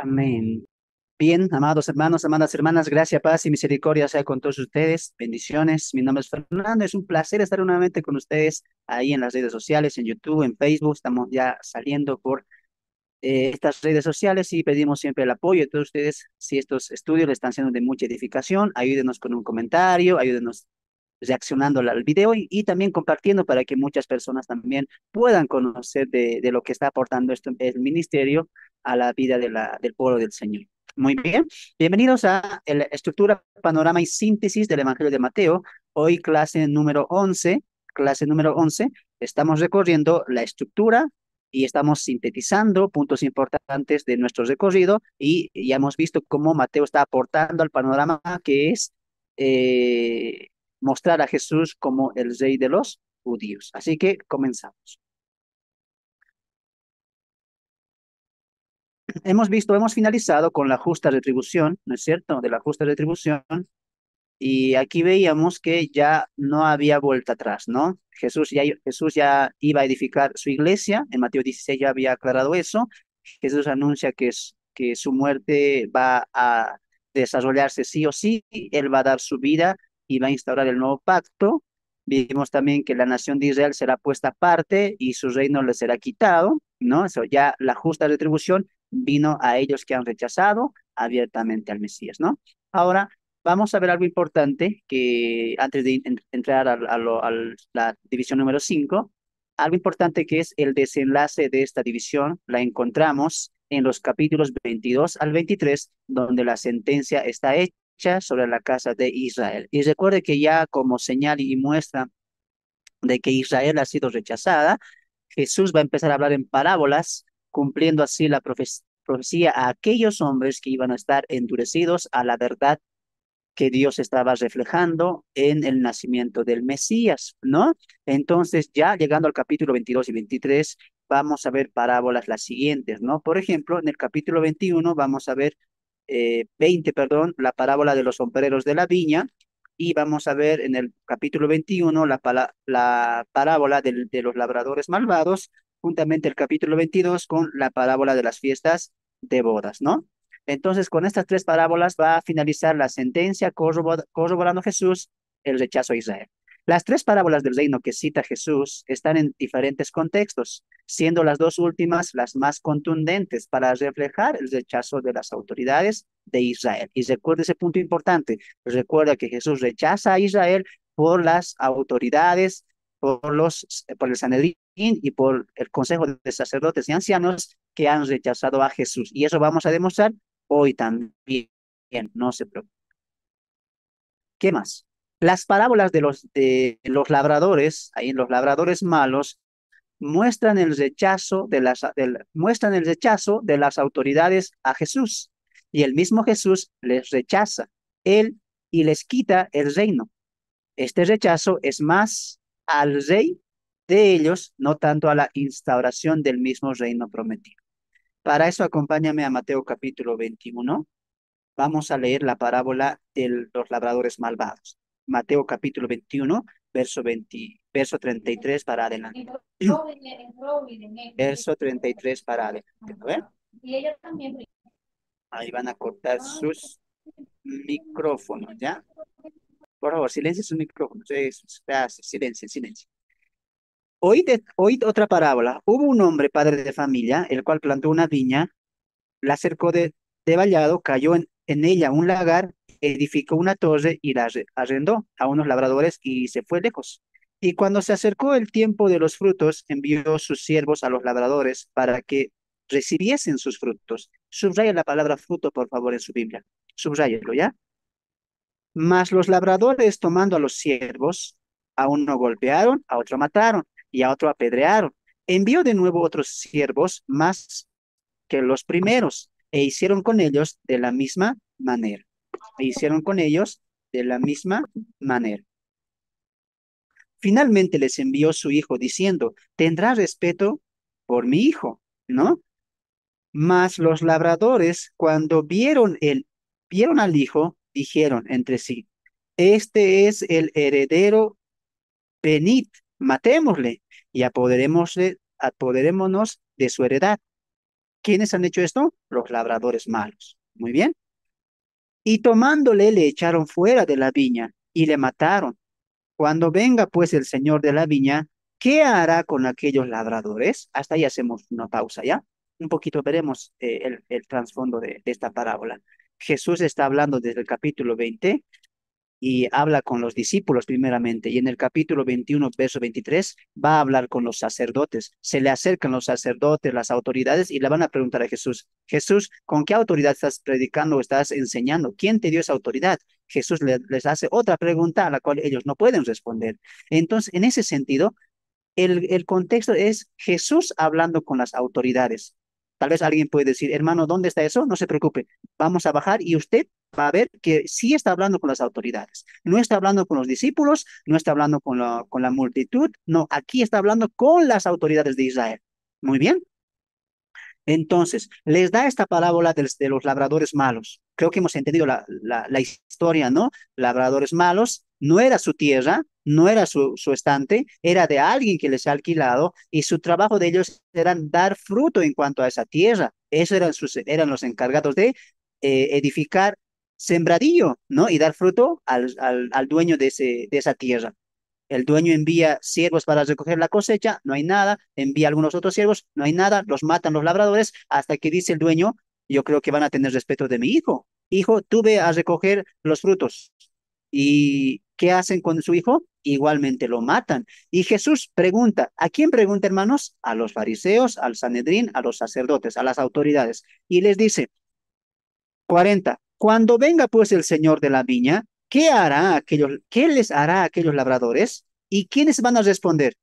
Amén. Bien, amados hermanos, amadas hermanas, gracia, paz y misericordia sea con todos ustedes. Bendiciones. Mi nombre es Fernando. Es un placer estar nuevamente con ustedes ahí en las redes sociales, en YouTube, en Facebook. Estamos ya saliendo por estas redes sociales y pedimos siempre el apoyo de todos ustedes. Si estos estudios les están siendo de mucha edificación, ayúdenos con un comentario, ayúdenos reaccionando al video y también compartiendo para que muchas personas también puedan conocer de lo que está aportando esto, el ministerio a la vida del pueblo del Señor. Muy bien, bienvenidos a la estructura, panorama y síntesis del Evangelio de Mateo. Hoy clase número 11. Estamos recorriendo la estructura y estamos sintetizando puntos importantes de nuestro recorrido y ya hemos visto cómo Mateo está aportando al panorama que es eh, mostrar a Jesús como el rey de los judíos. Así que comenzamos. Hemos finalizado con la justa retribución, ¿no es cierto? De la justa retribución. Y aquí veíamos que ya no había vuelta atrás, ¿no? Jesús ya iba a edificar su iglesia, en Mateo 16 ya había aclarado eso. Jesús anuncia que su muerte va a desarrollarse sí o sí, él va a dar su vida y va a instaurar el nuevo pacto. Vimos también que la nación de Israel será puesta aparte y su reino le será quitado, ¿no? Eso ya la justa retribución vino a ellos que han rechazado abiertamente al Mesías, ¿no? Ahora, vamos a ver algo importante que antes de entrar a la división número 5, algo importante que es el desenlace de esta división, la encontramos en los capítulos 22 al 23, donde la sentencia está hecha sobre la casa de Israel. Y recuerde que ya como señal y muestra de que Israel ha sido rechazada, Jesús va a empezar a hablar en parábolas, cumpliendo así la profecía a aquellos hombres que iban a estar endurecidos a la verdad que Dios estaba reflejando en el nacimiento del Mesías, ¿no? Entonces, ya llegando al capítulo 22 y 23, vamos a ver parábolas las siguientes, ¿no? Por ejemplo, en el capítulo 21 vamos a ver, 20, perdón, la parábola de los sombreros de la viña, y vamos a ver en el capítulo 21 la parábola de los labradores malvados, juntamente el capítulo 22 con la parábola de las fiestas de bodas, ¿no? Entonces, con estas tres parábolas va a finalizar la sentencia corroborando Jesús el rechazo a Israel. Las tres parábolas del reino que cita Jesús están en diferentes contextos, siendo las dos últimas las más contundentes para reflejar el rechazo de las autoridades de Israel. Y recuerda ese punto importante, recuerda que Jesús rechaza a Israel por las autoridades, por el Sanedrín y por el Consejo de Sacerdotes y Ancianos que han rechazado a Jesús. Y eso vamos a demostrar hoy también, no se preocupe. ¿Qué más? Las parábolas de los labradores, ahí en los labradores malos, muestran el rechazo de las autoridades a Jesús. Y el mismo Jesús les rechaza, él, y les quita el reino. Este rechazo es más al rey de ellos, no tanto a la instauración del mismo reino prometido. Para eso acompáñame a Mateo capítulo 21. Vamos a leer la parábola de los labradores malvados. Mateo capítulo 21, verso 33 para adelante. Verso 33 para adelante. ¿No ven? Ahí van a cortar sus micrófonos, ¿ya? Por favor, silencie sus micrófonos. Gracias, silencio, silencio. Oíd otra parábola. Hubo un hombre, padre de familia, el cual plantó una viña, la cercó de vallado, cayó en ella un lagar, edificó una torre y la arrendó a unos labradores y se fue lejos. Y cuando se acercó el tiempo de los frutos, envió sus siervos a los labradores para que recibiesen sus frutos. Subraya la palabra fruto, por favor, en su Biblia. Subrayelo, ¿ya? Mas los labradores, tomando a los siervos, a uno golpearon, a otro mataron y a otro apedrearon. Envió de nuevo otros siervos más que los primeros, e hicieron con ellos de la misma manera. E hicieron con ellos de la misma manera. Finalmente les envió su hijo diciendo, tendrá respeto por mi hijo, ¿no? Mas los labradores, cuando vieron al hijo, dijeron entre sí, este es el heredero, venid, matémosle y apoderémonos de su heredad. ¿Quiénes han hecho esto? Los labradores malos. Muy bien. Y tomándole le echaron fuera de la viña y le mataron. Cuando venga pues el señor de la viña, ¿qué hará con aquellos labradores? Hasta ahí hacemos una pausa, ¿ya? Un poquito veremos el trasfondo de esta parábola. Jesús está hablando desde el capítulo 20 y habla con los discípulos primeramente, y en el capítulo 21, verso 23, va a hablar con los sacerdotes. Se le acercan los sacerdotes, las autoridades, y le van a preguntar a Jesús, Jesús, ¿con qué autoridad estás predicando o estás enseñando? ¿Quién te dio esa autoridad? Jesús les hace otra pregunta a la cual ellos no pueden responder. Entonces, en ese sentido, el contexto es Jesús hablando con las autoridades. Tal vez alguien puede decir, hermano, ¿dónde está eso? No se preocupe, vamos a bajar y usted va a ver que sí está hablando con las autoridades. No está hablando con los discípulos, no está hablando con la multitud, no, aquí está hablando con las autoridades de Israel. Muy bien. Entonces, les da esta parábola de los labradores malos. Creo que hemos entendido la historia, ¿no? Labradores malos, no era su tierra, no era su estante, era de alguien que les ha alquilado y su trabajo de ellos era dar fruto en cuanto a esa tierra. Eso eran los encargados de edificar sembradío, ¿no? Y dar fruto al dueño de esa tierra. El dueño envía siervos para recoger la cosecha, no hay nada, envía algunos otros siervos, no hay nada, los matan los labradores, hasta que dice el dueño, yo creo que van a tener respeto de mi hijo. Hijo, tú ve a recoger los frutos. ¿Y qué hacen con su hijo? Igualmente lo matan. Y Jesús pregunta, ¿a quién pregunta, hermanos? A los fariseos, al Sanedrín, a los sacerdotes, a las autoridades. Y les dice, 40. Cuando venga pues el señor de la viña, qué les hará a aquellos labradores? ¿Y quiénes van a responder?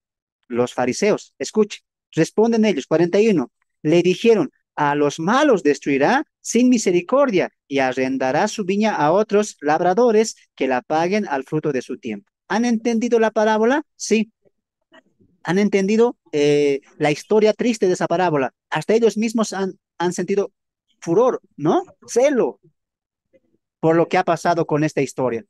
Los fariseos. Escuche, responden ellos. 41. Le dijeron, a los malos destruirá sin misericordia y arrendará su viña a otros labradores que la paguen al fruto de su tiempo. ¿Han entendido la parábola? Sí. ¿Han entendido la historia triste de esa parábola? Hasta ellos mismos han sentido furor, ¿no? Celo por lo que ha pasado con esta historia.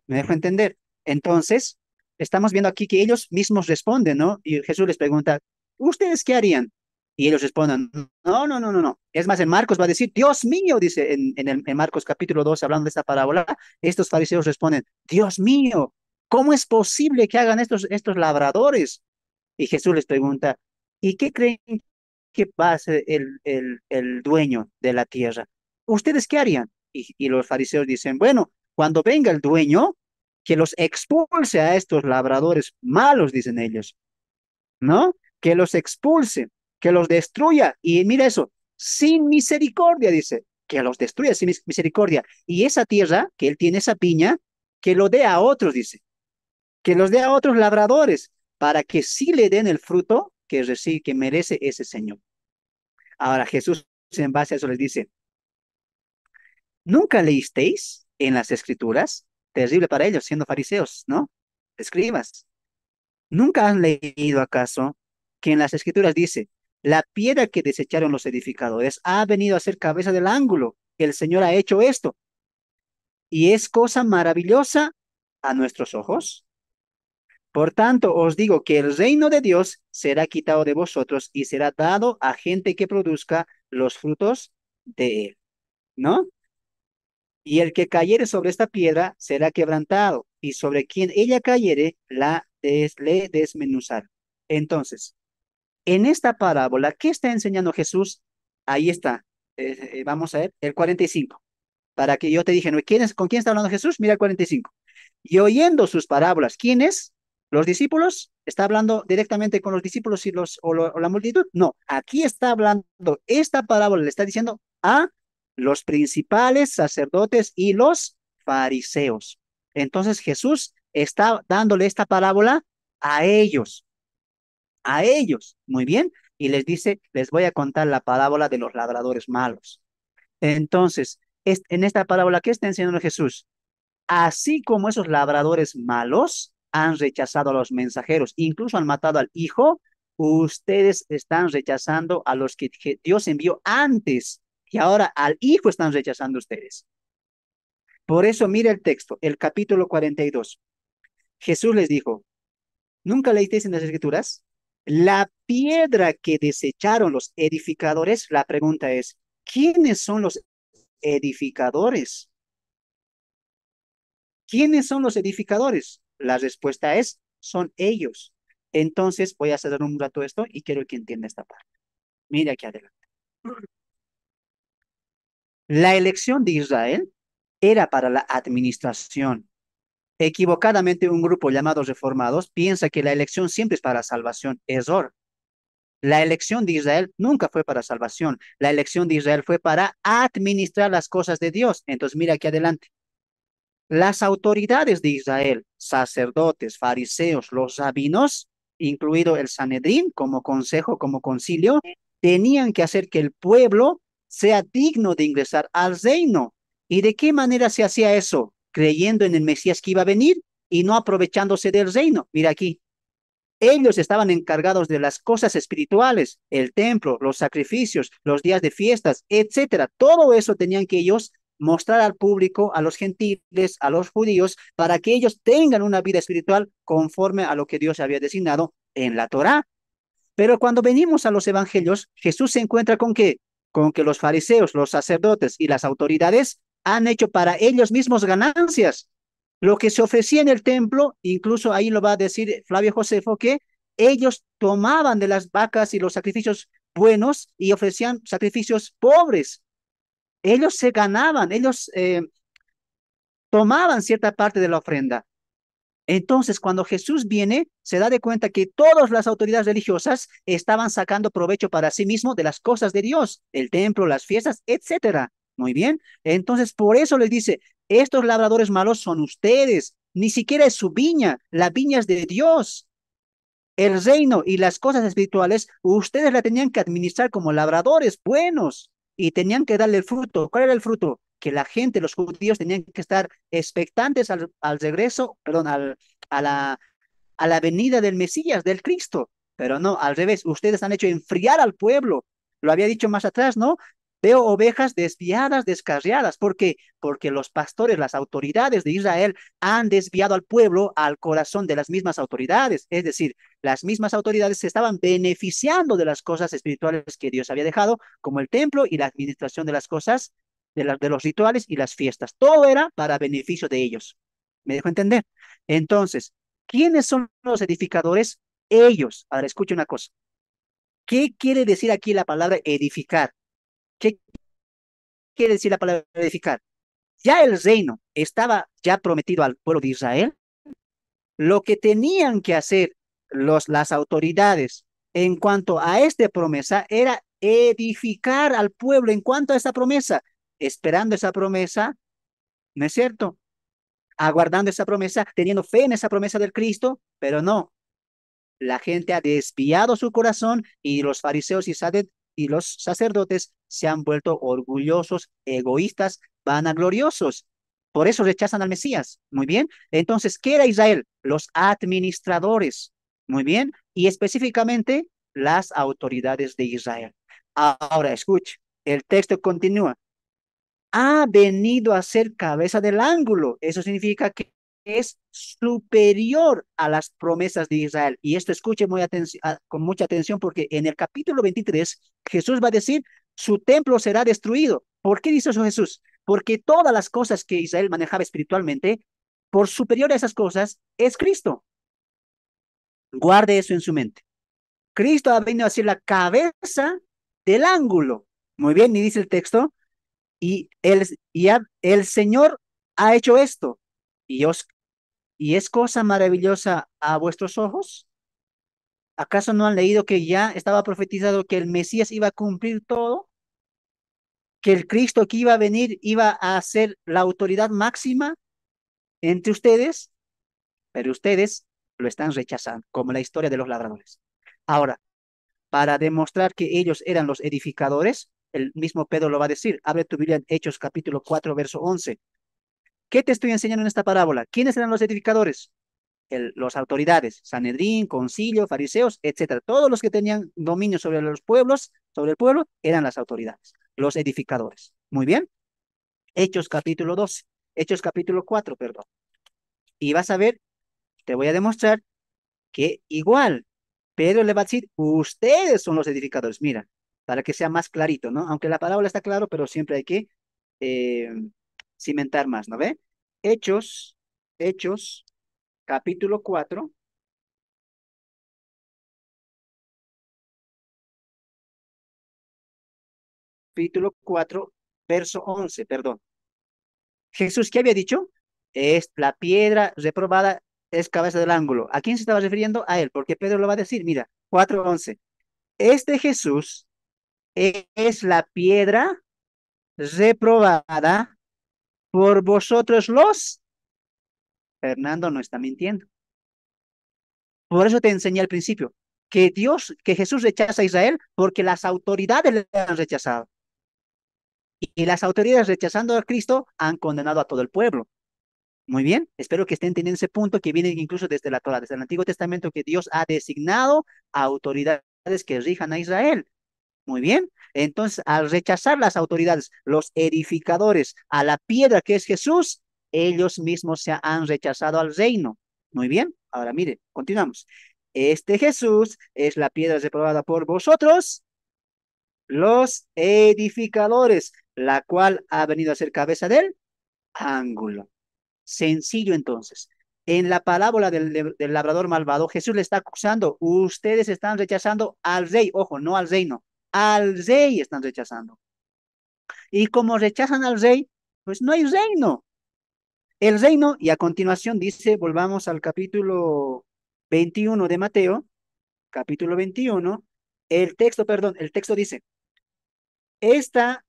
¿Me dejo entender? Entonces, estamos viendo aquí que ellos mismos responden, ¿no? Y Jesús les pregunta, ¿ustedes qué harían? Y ellos responden, no, no, no, no, no. Es más, en Marcos va a decir, Dios mío, dice en Marcos capítulo 2, hablando de esta parábola, estos fariseos responden, Dios mío, ¿cómo es posible que hagan estos labradores? Y Jesús les pregunta, ¿y qué creen que va a hacer el dueño de la tierra? ¿Ustedes qué harían? Y los fariseos dicen, bueno, cuando venga el dueño, que los expulse a estos labradores malos, dicen ellos, ¿no? Que los expulse, que los destruya. Y mira eso, sin misericordia, dice, que los destruya sin misericordia. Y esa tierra, que él tiene esa piña, que lo dé a otros, dice, que los dé a otros labradores, para que sí le den el fruto que merece ese señor. Ahora Jesús, en base a eso, les dice, ¿nunca leísteis en las escrituras? Terrible para ellos, siendo fariseos, ¿no? Escribas. ¿Nunca han leído acaso que en las escrituras dice, la piedra que desecharon los edificadores ha venido a ser cabeza del ángulo? El Señor ha hecho esto y es cosa maravillosa a nuestros ojos. Por tanto, os digo que el reino de Dios será quitado de vosotros y será dado a gente que produzca los frutos de él, ¿no? Y el que cayere sobre esta piedra será quebrantado, y sobre quien ella cayere le desmenuzará. Entonces, en esta parábola, ¿qué está enseñando Jesús? Ahí está. Vamos a ver, el 45. Para que yo te dije, ¿no? ¿Con quién está hablando Jesús? Mira el 45. Y oyendo sus parábolas, ¿quiénes? ¿Los discípulos? ¿Está hablando directamente con los discípulos o la multitud? No, aquí está hablando, esta parábola le está diciendo a los principales sacerdotes y los fariseos. Entonces Jesús está dándole esta parábola a ellos, muy bien, y les dice, les voy a contar la parábola de los labradores malos. Entonces, en esta parábola, ¿qué está enseñando Jesús? Así como esos labradores malos han rechazado a los mensajeros, incluso han matado al hijo, ustedes están rechazando a los que Dios envió antes y ahora al hijo están rechazando ustedes. Por eso mira el texto, el capítulo 42. Jesús les dijo, ¿nunca leísteis en las escrituras? La piedra que desecharon los edificadores, la pregunta es, ¿quiénes son los edificadores? ¿Quiénes son los edificadores? La respuesta es, son ellos. Entonces voy a hacer un rato esto y quiero que entienda esta parte. Mira aquí adelante. La elección de Israel era para la administración. Equivocadamente, un grupo llamado reformados piensa que la elección siempre es para salvación. Error. La elección de Israel nunca fue para salvación. La elección de Israel fue para administrar las cosas de Dios. Entonces, mira aquí adelante. Las autoridades de Israel, sacerdotes, fariseos, los rabinos, incluido el Sanedrín como consejo, como concilio, tenían que hacer que el pueblo sea digno de ingresar al reino. ¿Y de qué manera se hacía eso? Creyendo en el Mesías que iba a venir y no aprovechándose del reino. Mira aquí, ellos estaban encargados de las cosas espirituales, el templo, los sacrificios, los días de fiestas, etcétera. Todo eso tenían que ellos mostrar al público, a los gentiles, a los judíos, para que ellos tengan una vida espiritual conforme a lo que Dios había designado en la Torá. Pero cuando venimos a los evangelios, Jesús se encuentra con que los fariseos, los sacerdotes y las autoridades han hecho para ellos mismos ganancias. Lo que se ofrecía en el templo, incluso ahí lo va a decir Flavio Josefo, que ellos tomaban de las vacas y los sacrificios buenos y ofrecían sacrificios pobres. Ellos se ganaban, ellos tomaban cierta parte de la ofrenda. Entonces, cuando Jesús viene, se da de cuenta que todas las autoridades religiosas estaban sacando provecho para sí mismos de las cosas de Dios, el templo, las fiestas, etcétera. Muy bien. Entonces, por eso les dice, estos labradores malos son ustedes, ni siquiera es su viña, la viña es de Dios. El reino y las cosas espirituales, ustedes la tenían que administrar como labradores buenos y tenían que darle el fruto. ¿Cuál era el fruto? Que la gente, los judíos, tenían que estar expectantes al regreso, perdón, a la venida del Mesías, del Cristo. Pero no, al revés, ustedes han hecho enfriar al pueblo. Lo había dicho más atrás, ¿no? Veo ovejas desviadas, descarriadas. ¿Por qué? Porque los pastores, las autoridades de Israel han desviado al pueblo al corazón de las mismas autoridades. Es decir, las mismas autoridades se estaban beneficiando de las cosas espirituales que Dios había dejado, como el templo y la administración de las cosas, de los rituales y las fiestas. Todo era para beneficio de ellos. ¿Me dejo entender? Entonces, ¿quiénes son los edificadores? Ellos. Ahora, escuche una cosa. ¿Qué quiere decir aquí la palabra edificar? ¿Qué quiere decir la palabra edificar? Ya el reino estaba ya prometido al pueblo de Israel. Lo que tenían que hacer las autoridades en cuanto a esta promesa era edificar al pueblo en cuanto a esa promesa, esperando esa promesa, ¿no es cierto? Aguardando esa promesa, teniendo fe en esa promesa del Cristo, pero no, la gente ha desviado su corazón y los fariseos y los sacerdotes se han vuelto orgullosos, egoístas, vanagloriosos. Por eso rechazan al Mesías. Muy bien. Entonces, ¿qué era Israel? Los administradores. Muy bien. Y específicamente las autoridades de Israel. Ahora, escuche, el texto continúa. Ha venido a ser cabeza del ángulo. Eso significa que es superior a las promesas de Israel. Y esto escuche con mucha atención porque en el capítulo 23 Jesús va a decir, su templo será destruido. ¿Por qué dice eso Jesús? Porque todas las cosas que Israel manejaba espiritualmente, por superior a esas cosas, es Cristo. Guarde eso en su mente. Cristo ha venido a ser la cabeza del ángulo. Muy bien, y dice el texto, el Señor ha hecho esto y, y es cosa maravillosa a vuestros ojos. ¿Acaso no han leído que ya estaba profetizado que el Mesías iba a cumplir todo? Que el Cristo que iba a venir iba a ser la autoridad máxima entre ustedes, pero ustedes lo están rechazando, como la historia de los labradores. Ahora, para demostrar que ellos eran los edificadores, el mismo Pedro lo va a decir. Abre tu Biblia en Hechos capítulo 4, verso 11. ¿Qué te estoy enseñando en esta parábola? ¿Quiénes eran los edificadores? Los autoridades, Sanedrín, concilio, fariseos, etcétera. Todos los que tenían dominio sobre los pueblos, sobre el pueblo, eran las autoridades, los edificadores. Muy bien. Hechos capítulo 12, Hechos capítulo 4, perdón. Y vas a ver, te voy a demostrar que igual. Pedro le va a decir, ustedes son los edificadores. Mira, para que sea más clarito, ¿no? Aunque la palabra está claro, pero siempre hay que eh, cimentar más, ¿no ve? Hechos, Hechos, capítulo 4, capítulo 4, verso 11, perdón. Jesús, ¿qué había dicho? Es la piedra reprobada, es cabeza del ángulo. ¿A quién se estaba refiriendo? A él, porque Pedro lo va a decir, mira, 4:11. Este Jesús es la piedra reprobada por vosotros los... Fernando no está mintiendo. Por eso te enseñé al principio que Dios, que Jesús rechaza a Israel porque las autoridades le han rechazado. Y las autoridades rechazando a Cristo han condenado a todo el pueblo. Muy bien, espero que estén entendiendo ese punto que viene incluso desde la Torah, desde el Antiguo Testamento, que Dios ha designado a autoridades que rijan a Israel. Muy bien, entonces al rechazar las autoridades, los edificadores, a la piedra que es Jesús, ellos mismos se han rechazado al reino. Muy bien, ahora mire, continuamos. Este Jesús es la piedra reprobada por vosotros, los edificadores, la cual ha venido a ser cabeza del ángulo. Sencillo entonces. En la parábola del labrador malvado, Jesús le está acusando, ustedes están rechazando al rey, ojo, no al reino, al rey están rechazando. Y como rechazan al rey, pues no hay reino. El reino, y a continuación dice, volvamos al capítulo 21 de Mateo, capítulo 21, el texto, perdón, el texto dice, esta,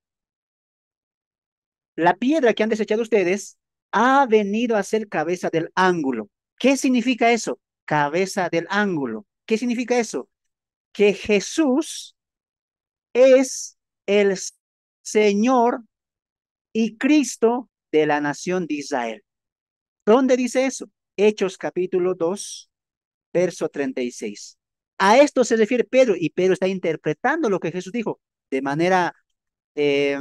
la piedra que han desechado ustedes, ha venido a ser cabeza del ángulo. ¿Qué significa eso? Cabeza del ángulo. ¿Qué significa eso? Que Jesús es el Señor y Cristo de la nación de Israel. ¿Dónde dice eso? Hechos capítulo 2, verso 36. A esto se refiere Pedro y Pedro está interpretando lo que Jesús dijo de manera eh,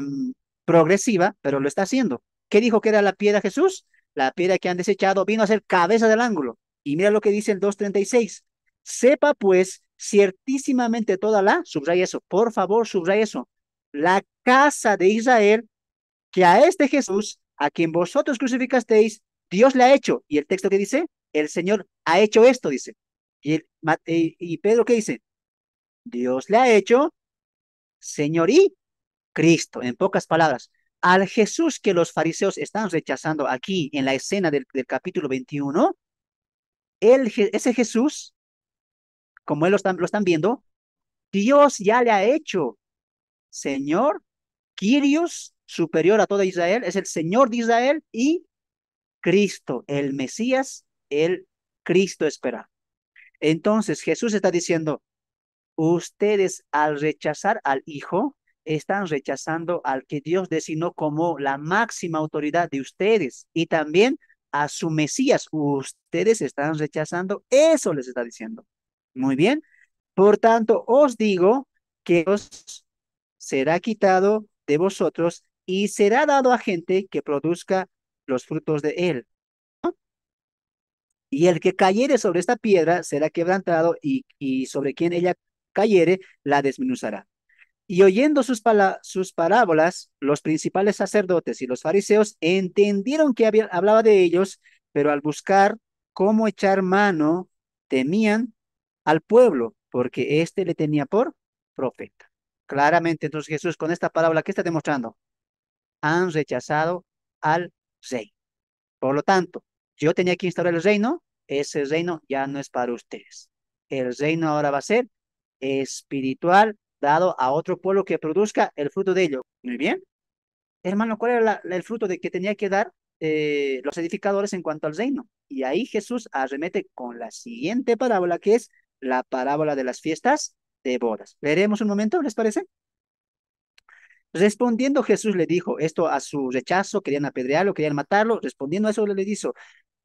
progresiva, pero lo está haciendo. ¿Qué dijo que era la piedra Jesús? La piedra que han desechado vino a ser cabeza del ángulo. Y mira lo que dice el 2:36. Sepa pues ciertísimamente toda la, subraya eso, por favor, subraya eso, la casa de Israel, que a este Jesús, a quien vosotros crucificasteis, Dios le ha hecho. Y el texto que dice, el Señor ha hecho esto, dice. Y Pedro, ¿qué dice? Dios le ha hecho Señor y Cristo, en pocas palabras. Al Jesús que los fariseos están rechazando aquí en la escena del capítulo 21, ese Jesús, como él lo están viendo, Dios ya le ha hecho Señor, Kyrios, superior a todo Israel, es el Señor de Israel y Cristo, el Mesías, el Cristo esperado. Entonces Jesús está diciendo, ustedes al rechazar al Hijo, están rechazando al que Dios designó como la máxima autoridad de ustedes y también a su Mesías. Ustedes están rechazando, eso les está diciendo. Muy bien. Por tanto, os digo que os será quitado de vosotros y será dado a gente que produzca los frutos de él. Y el que cayere sobre esta piedra será quebrantado y sobre quien ella cayere la desmenuzará. Y oyendo sus parábolas, los principales sacerdotes y los fariseos entendieron que hablaba de ellos, pero al buscar cómo echar mano, temían al pueblo, porque éste le tenía por profeta. Claramente, entonces Jesús con esta parábola, ¿qué está demostrando? Han rechazado al rey. Por lo tanto, yo tenía que instaurar el reino, ese reino ya no es para ustedes. El reino ahora va a ser espiritual, dado a otro pueblo que produzca el fruto de ello. Muy bien. Hermano, ¿cuál era el fruto de que tenía que dar los edificadores en cuanto al reino? Y ahí Jesús arremete con la siguiente parábola, que es la parábola de las fiestas de bodas. Leeremos un momento, ¿les parece? Respondiendo Jesús le dijo esto a su rechazo, querían apedrearlo, querían matarlo. Respondiendo a eso le dijo,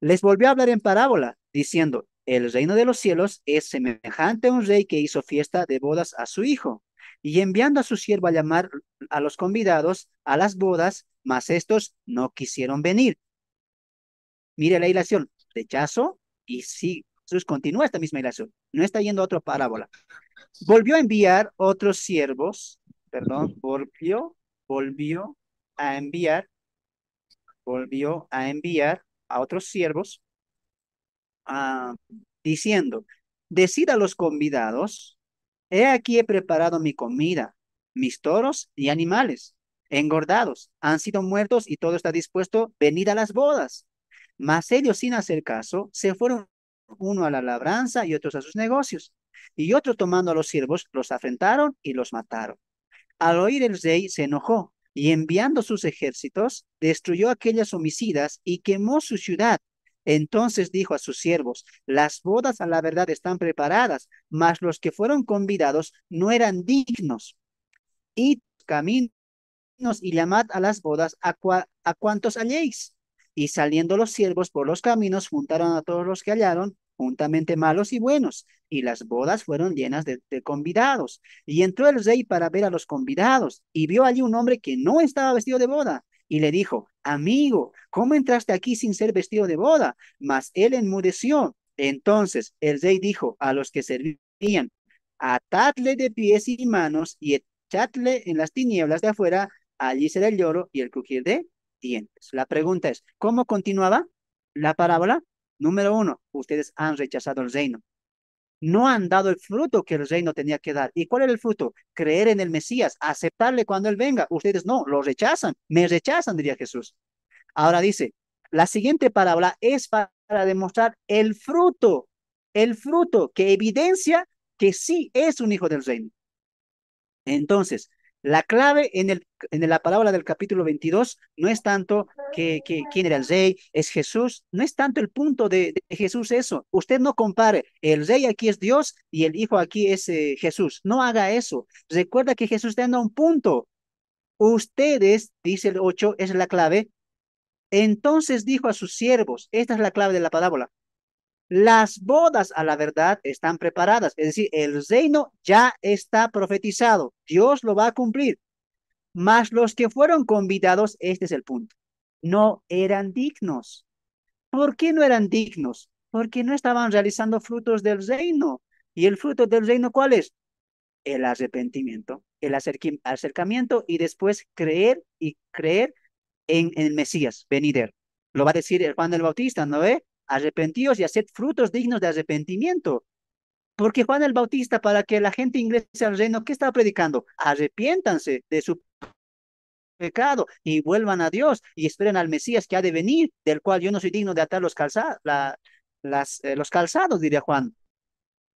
les volvió a hablar en parábola, diciendo, el reino de los cielos es semejante a un rey que hizo fiesta de bodas a su hijo, y enviando a su siervo a llamar a los convidados a las bodas, mas estos no quisieron venir. Mire la ilación, rechazo y sí, Jesús continúa esta misma ilación, no está yendo a otra parábola. Volvió a enviar otros siervos, perdón, volvió a enviar, volvió a enviar a otros siervos, ah, diciendo, decid a los convidados, he aquí he preparado mi comida, mis toros y animales, engordados, han sido muertos y todo está dispuesto, venid a las bodas. Mas ellos, sin hacer caso, se fueron uno a la labranza y otros a sus negocios. Y otros, tomando a los siervos, los afrentaron y los mataron. Al oír el rey se enojó y enviando sus ejércitos, destruyó aquellas homicidas y quemó su ciudad. Entonces dijo a sus siervos, las bodas a la verdad están preparadas, mas los que fueron convidados no eran dignos. Y caminos y llamad a las bodas a cuantos halléis. Y saliendo los siervos por los caminos, juntaron a todos los que hallaron, juntamente malos y buenos, y las bodas fueron llenas de convidados. Y entró el rey para ver a los convidados, y vio allí un hombre que no estaba vestido de boda, y le dijo, amigo, ¿cómo entraste aquí sin ser vestido de boda? Mas él enmudeció. Entonces el rey dijo a los que servían, atadle de pies y manos y echadle en las tinieblas de afuera, allí será el lloro y el crujir de dientes. La pregunta es, ¿cómo continuaba la parábola? Número uno, ustedes han rechazado el reino. No han dado el fruto que el reino tenía que dar. ¿Y cuál era el fruto? Creer en el Mesías, aceptarle cuando Él venga. Ustedes no, lo rechazan, me rechazan, diría Jesús. Ahora dice, la siguiente parábola es para demostrar el fruto que evidencia que sí es un hijo del reino. Entonces, la clave en la parábola del capítulo 22 no es tanto quién era el rey, es Jesús, no es tanto el punto de Jesús eso. Usted no compare, el rey aquí es Dios y el hijo aquí es Jesús. No haga eso. Recuerda que Jesús está dando un punto. Ustedes, dice el 8, es la clave. Entonces dijo a sus siervos, esta es la clave de la parábola. Las bodas a la verdad están preparadas, es decir, el reino ya está profetizado, Dios lo va a cumplir, mas los que fueron convidados, este es el punto, no eran dignos. ¿Por qué no eran dignos? Porque no estaban realizando frutos del reino. ¿Y el fruto del reino cuál es? El arrepentimiento, el acercamiento y después creer en el Mesías venidero. Lo va a decir el Juan el Bautista, ¿no ve? Arrepentíos y haced frutos dignos de arrepentimiento. Porque Juan el Bautista, para que la gente ingrese al reino, ¿qué estaba predicando? Arrepiéntanse de su pecado y vuelvan a Dios y esperen al Mesías que ha de venir, del cual yo no soy digno de atar los calzados, diría Juan.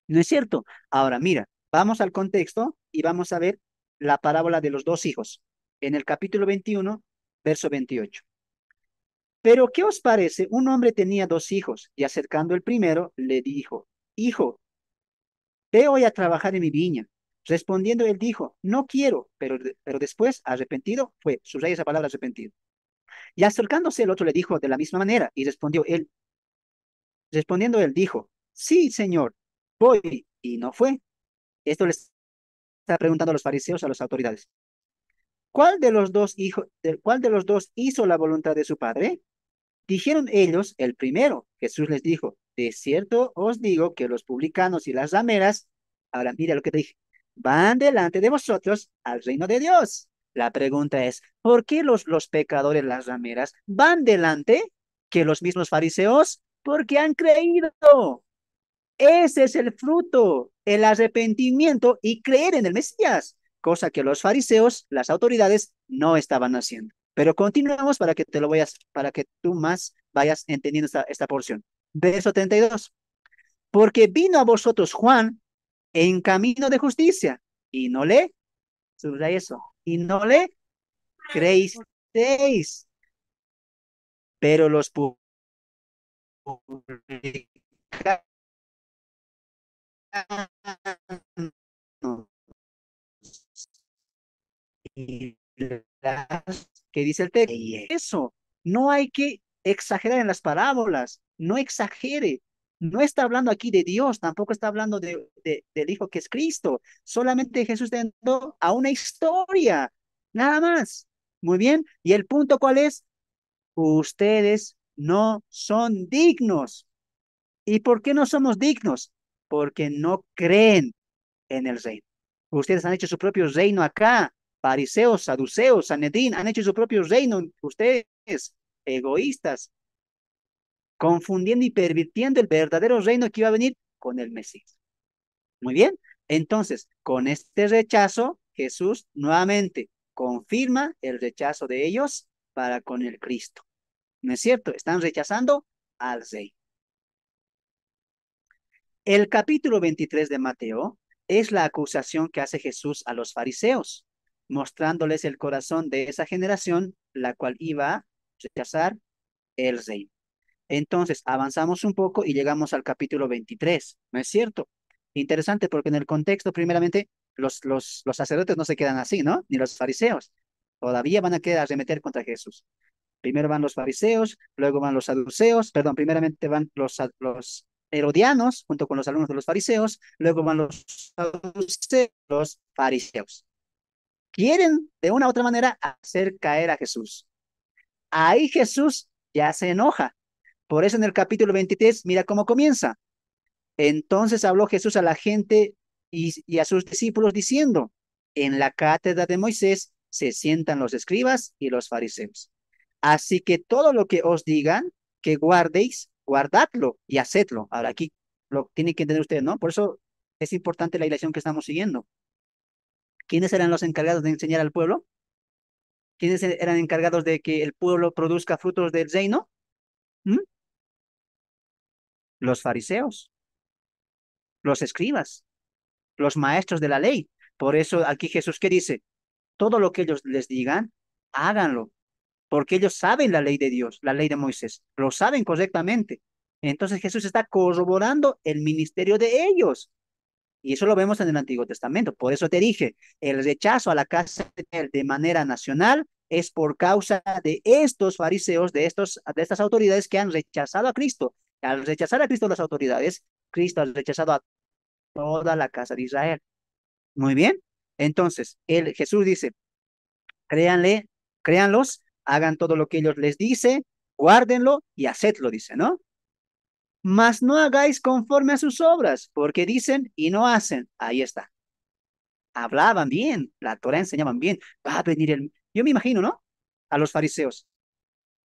¿No es cierto? Ahora, mira, vamos al contexto y vamos a ver la parábola de los dos hijos. En el capítulo 21, verso 28. Pero, ¿qué os parece? Un hombre tenía dos hijos y acercando el primero le dijo, hijo, ve hoy a trabajar en mi viña. Respondiendo él dijo, no quiero, pero después, arrepentido, fue, subraya esa palabra arrepentido. Y acercándose el otro le dijo de la misma manera y respondiendo él dijo, sí, señor, voy, y no fue. Esto le está preguntando a los fariseos, a las autoridades. ¿Cuál de los dos hizo la voluntad de su padre? Dijeron ellos, el primero. Jesús les dijo, de cierto os digo que los publicanos y las rameras, ahora mira lo que te dije, van delante de vosotros al reino de Dios. La pregunta es, ¿por qué los pecadores, las rameras, van delante que los mismos fariseos? Porque han creído. Ese es el fruto, el arrepentimiento y creer en el Mesías, cosa que los fariseos, las autoridades, no estaban haciendo. Pero continuamos para que tú más vayas entendiendo esta porción. Verso 32. Porque vino a vosotros Juan en camino de justicia y no le, subraya eso, y no le creísteis, pero los publicanos y que dice el texto. Eso, no hay que exagerar en las parábolas, no exagere. No está hablando aquí de Dios, tampoco está hablando del Hijo que es Cristo. Solamente Jesús está dando a una historia, nada más. Muy bien. ¿Y el punto cuál es? Ustedes no son dignos. ¿Y por qué no somos dignos? Porque no creen en el reino. Ustedes han hecho su propio reino acá. Fariseos, saduceos, Sanedrín, han hecho su propio reino. Ustedes, egoístas, confundiendo y pervirtiendo el verdadero reino que iba a venir con el Mesías. Muy bien. Entonces, con este rechazo, Jesús nuevamente confirma el rechazo de ellos para con el Cristo. ¿No es cierto? Están rechazando al rey. El capítulo 23 de Mateo es la acusación que hace Jesús a los fariseos, mostrándoles el corazón de esa generación, la cual iba a rechazar el rey. Entonces, avanzamos un poco y llegamos al capítulo 23, ¿no es cierto? Interesante porque en el contexto, primeramente, los sacerdotes no se quedan así, ¿no? Ni los fariseos. Todavía van a quedar arremeter contra Jesús. Primero van los fariseos, luego van los saduceos, perdón, primeramente van los herodianos junto con los alumnos de los fariseos, luego van los saduceos, los fariseos. Quieren de una u otra manera hacer caer a Jesús. Ahí Jesús ya se enoja. Por eso en el capítulo 23, mira cómo comienza. Entonces habló Jesús a la gente y a sus discípulos diciendo, en la cátedra de Moisés se sientan los escribas y los fariseos. Así que todo lo que os digan que guardéis, guardadlo y hacedlo. Ahora aquí lo tiene que entender usted, ¿no? Por eso es importante la elección que estamos siguiendo. ¿Quiénes eran los encargados de enseñar al pueblo? ¿Quiénes eran encargados de que el pueblo produzca frutos del reino? ¿Mm? Los fariseos, los escribas, los maestros de la ley. Por eso aquí Jesús que dice, todo lo que ellos les digan, háganlo, porque ellos saben la ley de Dios, la ley de Moisés, lo saben correctamente. Entonces Jesús está corroborando el ministerio de ellos. Y eso lo vemos en el Antiguo Testamento. Por eso te dije, el rechazo a la casa de él de manera nacional es por causa de estos fariseos, de estas autoridades que han rechazado a Cristo. Al rechazar a Cristo las autoridades, Cristo ha rechazado a toda la casa de Israel. Muy bien. Entonces, Jesús dice, créanle, créanlos, hagan todo lo que ellos les dice, guárdenlo y hacedlo, dice, ¿no? Mas no hagáis conforme a sus obras, porque dicen y no hacen. Ahí está. Hablaban bien, la Torah enseñaban bien. Va a venir yo me imagino, ¿no? A los fariseos,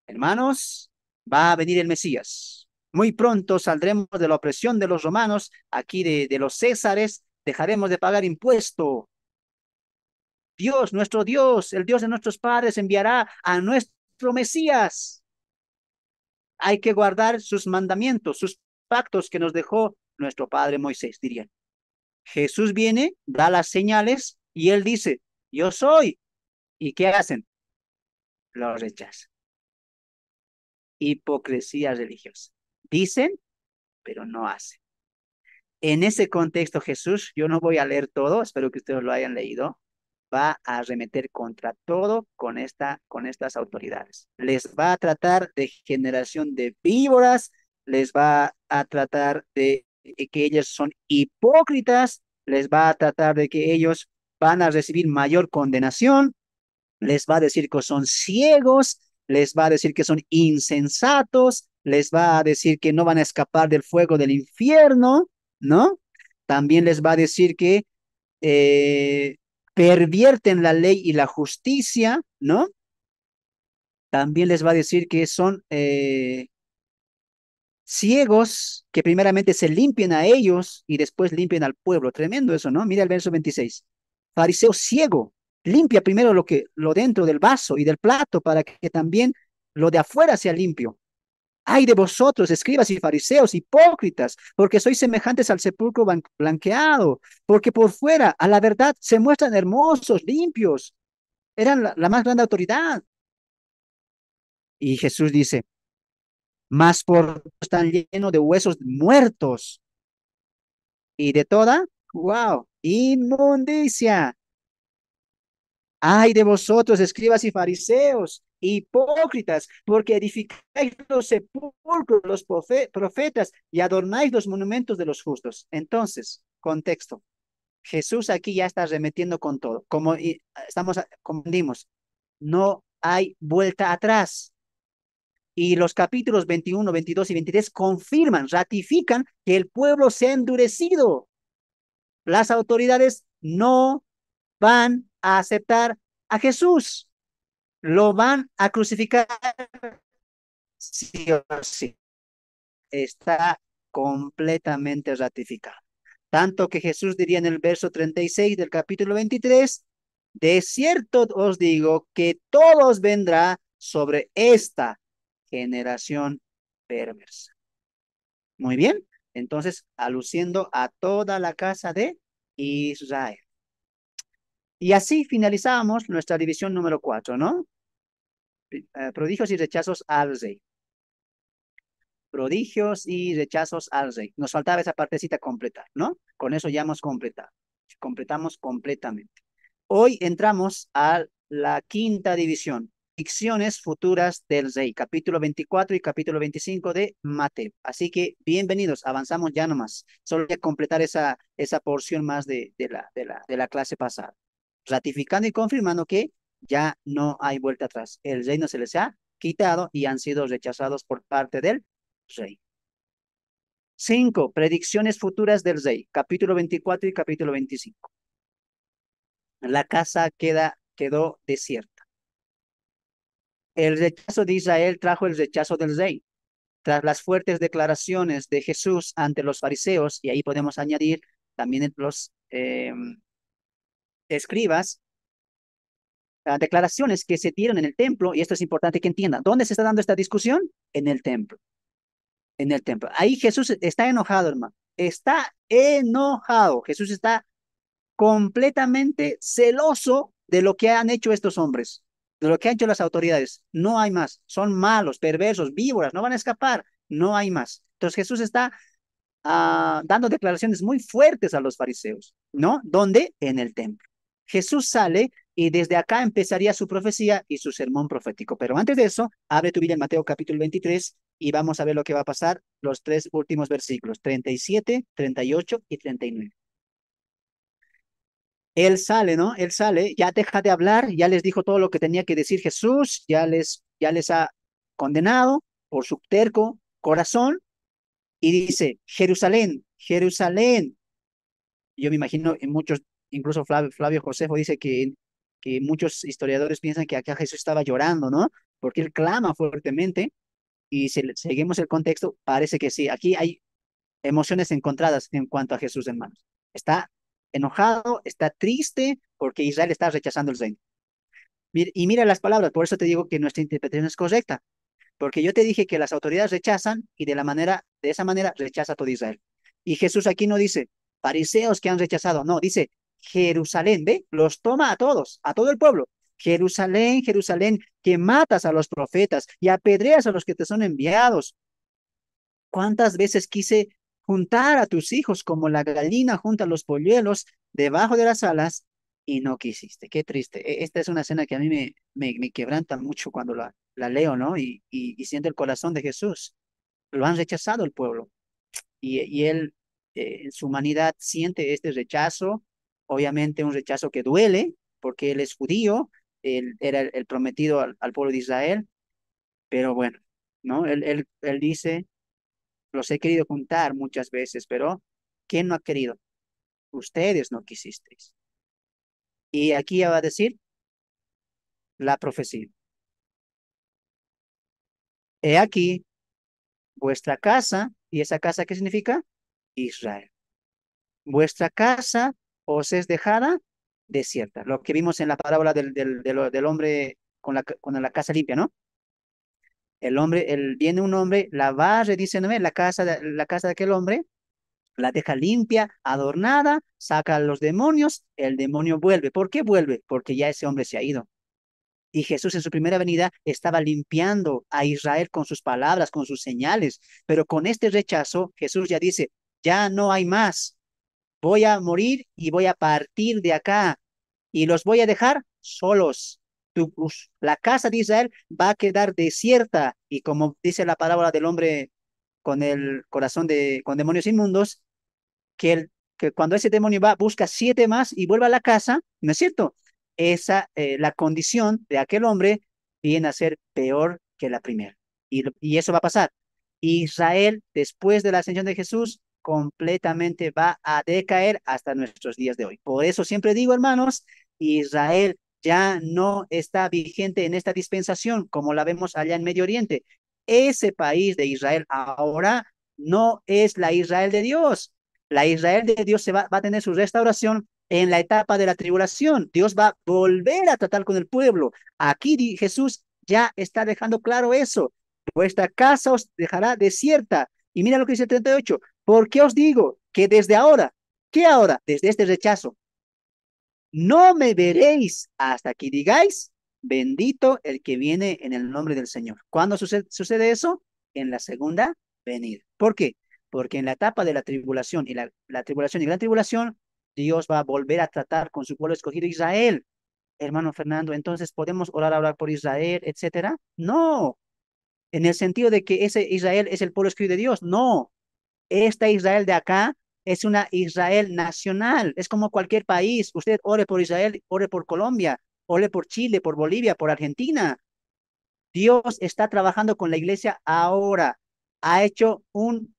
hermanos, va a venir el Mesías. Muy pronto saldremos de la opresión de los romanos, aquí de los césares, dejaremos de pagar impuesto. Dios, nuestro Dios, el Dios de nuestros padres, enviará a nuestro Mesías. Hay que guardar sus mandamientos, sus pactos que nos dejó nuestro padre Moisés, dirían. Jesús viene, da las señales y él dice, yo soy. ¿Y qué hacen? Lo rechazan. Hipocresía religiosa. Dicen, pero no hacen. En ese contexto, Jesús, yo no voy a leer todo, espero que ustedes lo hayan leído, va a arremeter contra todo con estas autoridades. Les va a tratar de generación de víboras, les va a tratar de que ellos son hipócritas, les va a tratar de que ellos van a recibir mayor condenación, les va a decir que son ciegos, les va a decir que son insensatos, les va a decir que no van a escapar del fuego del infierno, ¿no? También les va a decir que eh, pervierten la ley y la justicia, ¿no? También les va a decir que son ciegos, que primeramente se limpien a ellos y después limpien al pueblo. Tremendo eso, ¿no? Mira el verso 26. Fariseo ciego, limpia primero lo dentro del vaso y del plato para que también lo de afuera sea limpio. Ay de vosotros, escribas y fariseos, hipócritas, porque sois semejantes al sepulcro blanqueado, porque por fuera, a la verdad, se muestran hermosos, limpios. Eran la más grande autoridad. Y Jesús dice, mas por están llenos de huesos muertos y de toda, wow, inmundicia. Ay de vosotros, escribas y fariseos, hipócritas, porque edificáis los sepulcros, los profetas y adornáis los monumentos de los justos. Entonces, contexto. Jesús aquí ya está remetiendo con todo. Como estamos, como dimos, no hay vuelta atrás. Y los capítulos 21, 22 y 23 confirman, ratifican que el pueblo se ha endurecido. Las autoridades no van a aceptar a Jesús. Lo van a crucificar sí o sí. Está completamente ratificado. Tanto que Jesús diría en el verso 36 del capítulo 23, de cierto os digo que todos vendrá sobre esta generación perversa. Muy bien, entonces aluciendo a toda la casa de Israel. Y así finalizamos nuestra división número 4, ¿no? Prodigios y rechazos al rey. Prodigios y rechazos al rey. Nos faltaba esa partecita completar, ¿no? Con eso ya hemos completado. Completamos completamente. Hoy entramos a la quinta división, ficciones futuras del rey, capítulo 24 y capítulo 25 de Mateo. Así que bienvenidos, avanzamos ya nomás. Solo voy a completar esa porción más de la clase pasada, ratificando y confirmando que ya no hay vuelta atrás. El reino se les ha quitado y han sido rechazados por parte del rey. 5. Predicciones futuras del rey, capítulo 24 y capítulo 25. La casa quedó desierta. El rechazo de Israel trajo el rechazo del rey. Tras las fuertes declaraciones de Jesús ante los fariseos, y ahí podemos añadir también los escribas, declaraciones que se dieron en el templo, y esto es importante que entiendan. ¿Dónde se está dando esta discusión? En el templo. En el templo. Ahí Jesús está enojado, hermano. Está enojado. Jesús está completamente celoso de lo que han hecho estos hombres, de lo que han hecho las autoridades. No hay más. Son malos, perversos, víboras, no van a escapar. No hay más. Entonces Jesús está dando declaraciones muy fuertes a los fariseos, ¿no? ¿Dónde? En el templo. Jesús sale y desde acá empezaría su profecía y su sermón profético. Pero antes de eso, abre tu Biblia en Mateo capítulo 23 y vamos a ver lo que va a pasar los tres últimos versículos, 37, 38 y 39. Él sale, ¿no? Él sale, ya deja de hablar, ya les dijo todo lo que tenía que decir Jesús, ya les ha condenado por su terco corazón y dice, Jerusalén, Jerusalén. Yo me imagino en muchos, incluso Flavio Josefo dice que muchos historiadores piensan que acá Jesús estaba llorando, ¿no? Porque él clama fuertemente y si seguimos el contexto, parece que sí. Aquí hay emociones encontradas en cuanto a Jesús, hermanos. Está enojado, está triste porque Israel está rechazando el reino. Y mira las palabras, por eso te digo que nuestra interpretación es correcta, porque yo te dije que las autoridades rechazan y de esa manera rechaza todo Israel. Y Jesús aquí no dice fariseos que han rechazado, no, dice Jerusalén, ¿ve? Los toma a todos, a todo el pueblo. Jerusalén, Jerusalén, que matas a los profetas y apedreas a los que te son enviados. ¿Cuántas veces quise juntar a tus hijos como la gallina junta los polluelos debajo de las alas y no quisiste? Qué triste. Esta es una escena que a mí me quebranta mucho cuando la leo, ¿no? Y siento el corazón de Jesús. Lo han rechazado el pueblo y él en su humanidad siente este rechazo, obviamente un rechazo que duele porque él es judío, él era el prometido al pueblo de Israel, pero bueno, ¿no? Él dice los he querido juntar muchas veces, pero ¿quién no ha querido? Ustedes no quisisteis. Y aquí va a decir la profecía. He aquí vuestra casa, ¿y esa casa qué significa? Israel. Vuestra casa os es dejada desierta. Lo que vimos en la parábola del hombre con la casa limpia, ¿no? Viene un hombre, la barre, dice, ¿no? La casa de aquel hombre la deja limpia, adornada, saca a los demonios, el demonio vuelve. ¿Por qué vuelve? Porque ya ese hombre se ha ido. Y Jesús en su primera venida estaba limpiando a Israel con sus palabras, con sus señales, pero con este rechazo Jesús ya dice, ya no hay más, voy a morir y voy a partir de acá y los voy a dejar solos. La casa de Israel va a quedar desierta y como dice la parábola del hombre con el corazón con demonios inmundos, que cuando ese demonio va, busca 7 más y vuelve a la casa, ¿no es cierto? La condición de aquel hombre viene a ser peor que la primera. y eso va a pasar. Israel, después de la ascensión de Jesús, completamente va a decaer hasta nuestros días de hoy. Por eso siempre digo, hermanos, Israel ya no está vigente en esta dispensación como la vemos allá en Medio Oriente. Ese país de Israel ahora no es la Israel de Dios. La Israel de Dios va a tener su restauración en la etapa de la tribulación. Dios va a volver a tratar con el pueblo. Aquí Jesús ya está dejando claro eso. Vuestra casa os dejará desierta. Y mira lo que dice el 38. ¿Por qué os digo que desde ahora, qué ahora? Desde este rechazo, no me veréis hasta que digáis, bendito el que viene en el nombre del Señor. ¿Cuándo sucede eso? En la segunda venida. ¿Por qué? Porque en la etapa de la tribulación y la tribulación y gran tribulación, Dios va a volver a tratar con su pueblo escogido Israel. Hermano Fernando, entonces podemos orar ahora por Israel, etcétera. No, en el sentido de que ese Israel es el pueblo escogido de Dios. No, esta Israel de acá es una Israel nacional, es como cualquier país. Usted ore por Israel, ore por Colombia, ore por Chile, por Bolivia, por Argentina. Dios está trabajando con la iglesia ahora. Ha hecho un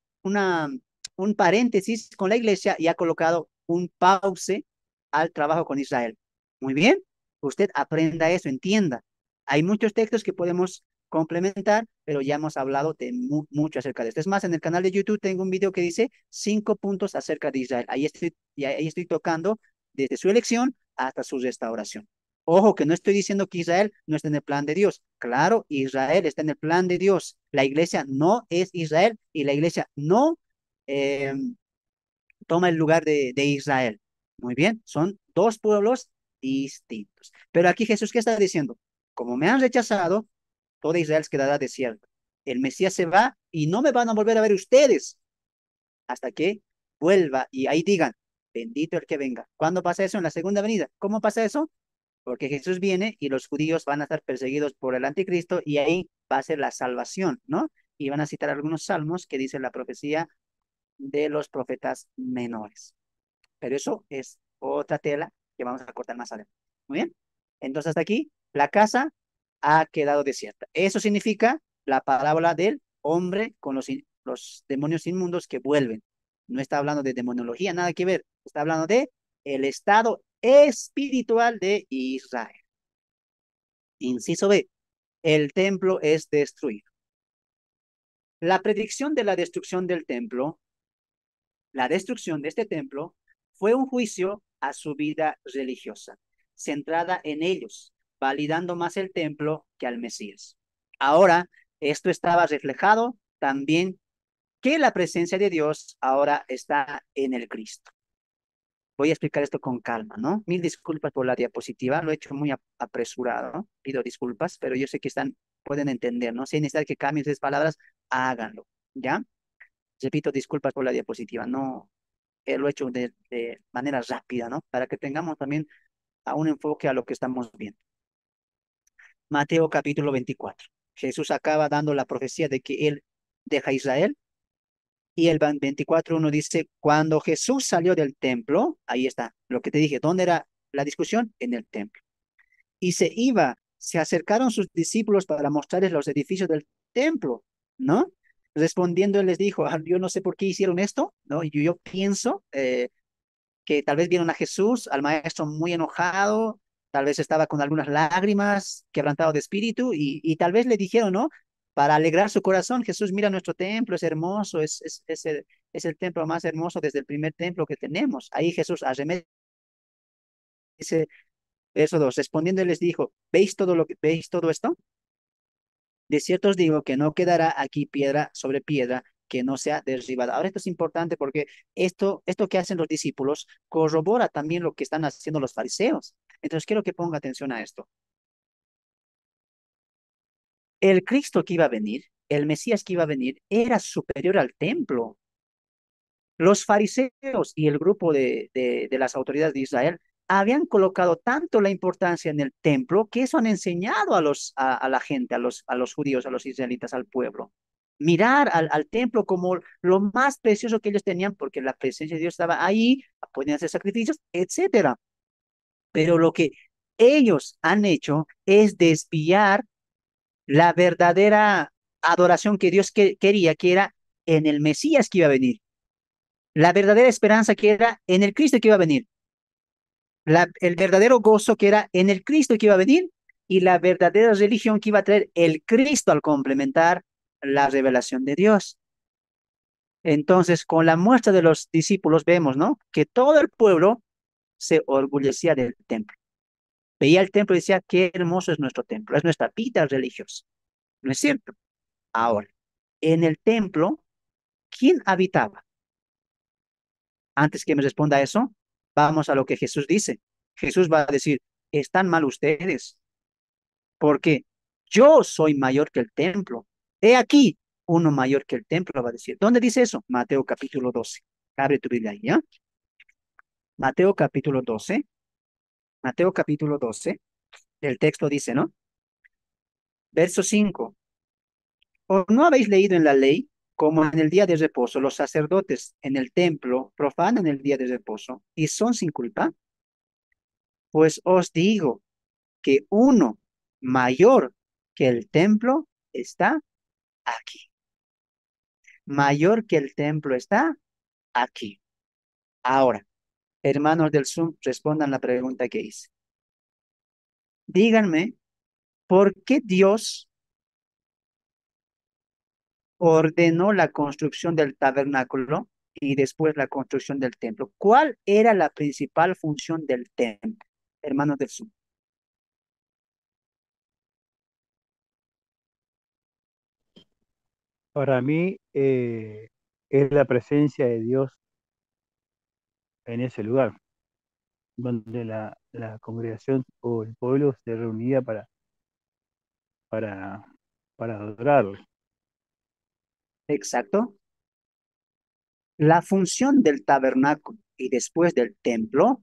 paréntesis con la iglesia y ha colocado un pause al trabajo con Israel. Muy bien, usted aprenda eso, entienda. Hay muchos textos que podemos complementar, pero ya hemos hablado de mucho acerca de esto. Es más, en el canal de YouTube tengo un video que dice 5 puntos acerca de Israel. Ahí estoy tocando desde su elección hasta su restauración. Ojo, que no estoy diciendo que Israel no está en el plan de Dios. Claro, Israel está en el plan de Dios. La iglesia no es Israel y la iglesia no eh, toma el lugar de Israel. Muy bien, son dos pueblos distintos. Pero aquí Jesús, ¿qué está diciendo? Como me han rechazado, toda Israel quedará desierta. El Mesías se va y no me van a volver a ver ustedes hasta que vuelva y ahí digan, bendito el que venga. ¿Cuándo pasa eso? En la segunda venida. ¿Cómo pasa eso? Porque Jesús viene y los judíos van a estar perseguidos por el anticristo y ahí va a ser la salvación, ¿no? Y van a citar algunos salmos que dice la profecía de los profetas menores. Pero eso es otra tela que vamos a cortar más adelante. Muy bien. Entonces hasta aquí la casa ha quedado desierta. Eso significa la parábola del hombre con los demonios inmundos que vuelven. No está hablando de demonología, nada que ver. Está hablando de el estado espiritual de Israel. Inciso B, el templo es destruido. La predicción de la destrucción del templo, la destrucción de este templo, fue un juicio a su vida religiosa, centrada en ellos, validando más el templo que al Mesías. Ahora, esto estaba reflejado también que la presencia de Dios ahora está en el Cristo. Voy a explicar esto con calma, ¿no? Mil disculpas por la diapositiva, lo he hecho muy apresurado, ¿no? Pido disculpas, pero yo sé que pueden entender, ¿no? Si hay necesidad que cambien esas palabras, háganlo, ¿ya? Repito, disculpas por la diapositiva, no, lo he hecho de manera rápida, ¿no? Para que tengamos también a un enfoque a lo que estamos viendo. Mateo capítulo 24. Jesús acaba dando la profecía de que él deja a Israel y el 24:1 dice, cuando Jesús salió del templo, ahí está, lo que te dije, ¿dónde era la discusión? En el templo. Y se acercaron sus discípulos para mostrarles los edificios del templo, ¿no? Respondiendo, él les dijo, yo no sé por qué hicieron esto, ¿no? Y yo pienso que tal vez vieron a Jesús, al maestro muy enojado, tal vez estaba con algunas lágrimas, quebrantado de espíritu, y tal vez le dijeron, ¿no? Para alegrar su corazón, Jesús, mira nuestro templo, es hermoso, es el templo más hermoso desde el primer templo que tenemos. Ahí Jesús arremete, dice, verso 2, respondiendo él les dijo, ¿veis todo esto? De cierto os digo que no quedará aquí piedra sobre piedra que no sea derribada. Ahora esto es importante porque esto que hacen los discípulos corrobora también lo que están haciendo los fariseos. Entonces quiero que ponga atención a esto. El Cristo que iba a venir, el Mesías que iba a venir, era superior al templo. Los fariseos y el grupo de las autoridades de Israel habían colocado tanto la importancia en el templo que eso han enseñado a la gente, a los judíos, a los israelitas, al pueblo. Mirar al templo como lo más precioso que ellos tenían, porque la presencia de Dios estaba ahí, podían hacer sacrificios, etcétera. Pero lo que ellos han hecho es desviar la verdadera adoración que Dios quería, que era en el Mesías que iba a venir. La verdadera esperanza que era en el Cristo que iba a venir. El verdadero gozo que era en el Cristo que iba a venir y la verdadera religión que iba a traer el Cristo al complementar la revelación de Dios. Entonces, con la muestra de los discípulos vemos, ¿no? Que todo el pueblo se orgullecía del templo. Veía el templo y decía, qué hermoso es nuestro templo, es nuestra vida religiosa. ¿No es cierto? Ahora, en el templo, ¿quién habitaba? Antes que me responda eso, vamos a lo que Jesús dice. Jesús va a decir, están mal ustedes, porque yo soy mayor que el templo. He aquí, uno mayor que el templo, va a decir. ¿Dónde dice eso? Mateo capítulo 12. Abre tu Biblia ahí, ¿ya? Mateo capítulo 12. Mateo capítulo 12. El texto dice, ¿no? Verso 5. ¿O no habéis leído en la ley, como en el día de reposo, los sacerdotes en el templo profanan el día de reposo y son sin culpa? Pues os digo que uno mayor que el templo está aquí. Mayor que el templo está aquí. Ahora, hermanos del Zoom, respondan la pregunta que hice. Díganme, ¿por qué Dios ordenó la construcción del tabernáculo y después la construcción del templo? ¿Cuál era la principal función del templo, hermanos del Zoom? Para mí es la presencia de Dios en ese lugar, donde la congregación o el pueblo se reunía para, para adorarlo. Exacto. La función del tabernáculo y después del templo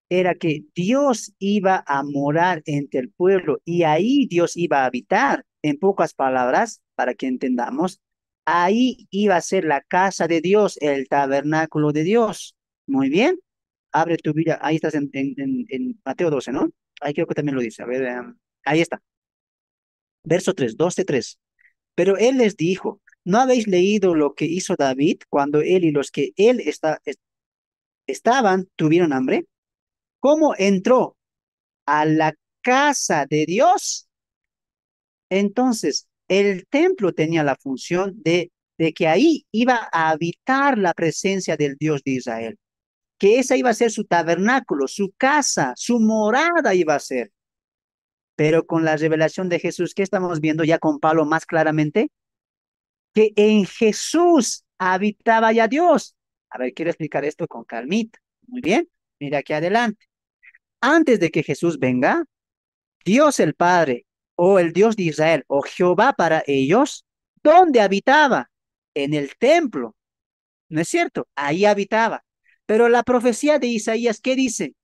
era que Dios iba a morar entre el pueblo y ahí Dios iba a habitar. En pocas palabras, para que entendamos, ahí iba a ser la casa de Dios, el tabernáculo de Dios. Muy bien. Abre tu Biblia. Ahí estás en Mateo 12, ¿no? Ahí creo que también lo dice. A ver, ahí está. Verso 3, 12:3. Pero él les dijo, ¿no habéis leído lo que hizo David cuando él y los que estaban tuvieron hambre? ¿Cómo entró a la casa de Dios? Entonces, el templo tenía la función de que ahí iba a habitar la presencia del Dios de Israel, que esa iba a ser su tabernáculo, su casa, su morada iba a ser. Pero con la revelación de Jesús, ¿qué estamos viendo ya con Pablo más claramente? Que en Jesús habitaba ya Dios. A ver, quiero explicar esto con calmita. Muy bien, mira aquí adelante. Antes de que Jesús venga, Dios el Padre o el Dios de Israel o Jehová para ellos, ¿dónde habitaba? En el templo, ¿no es cierto? Ahí habitaba. Pero la profecía de Isaías, ¿qué dice?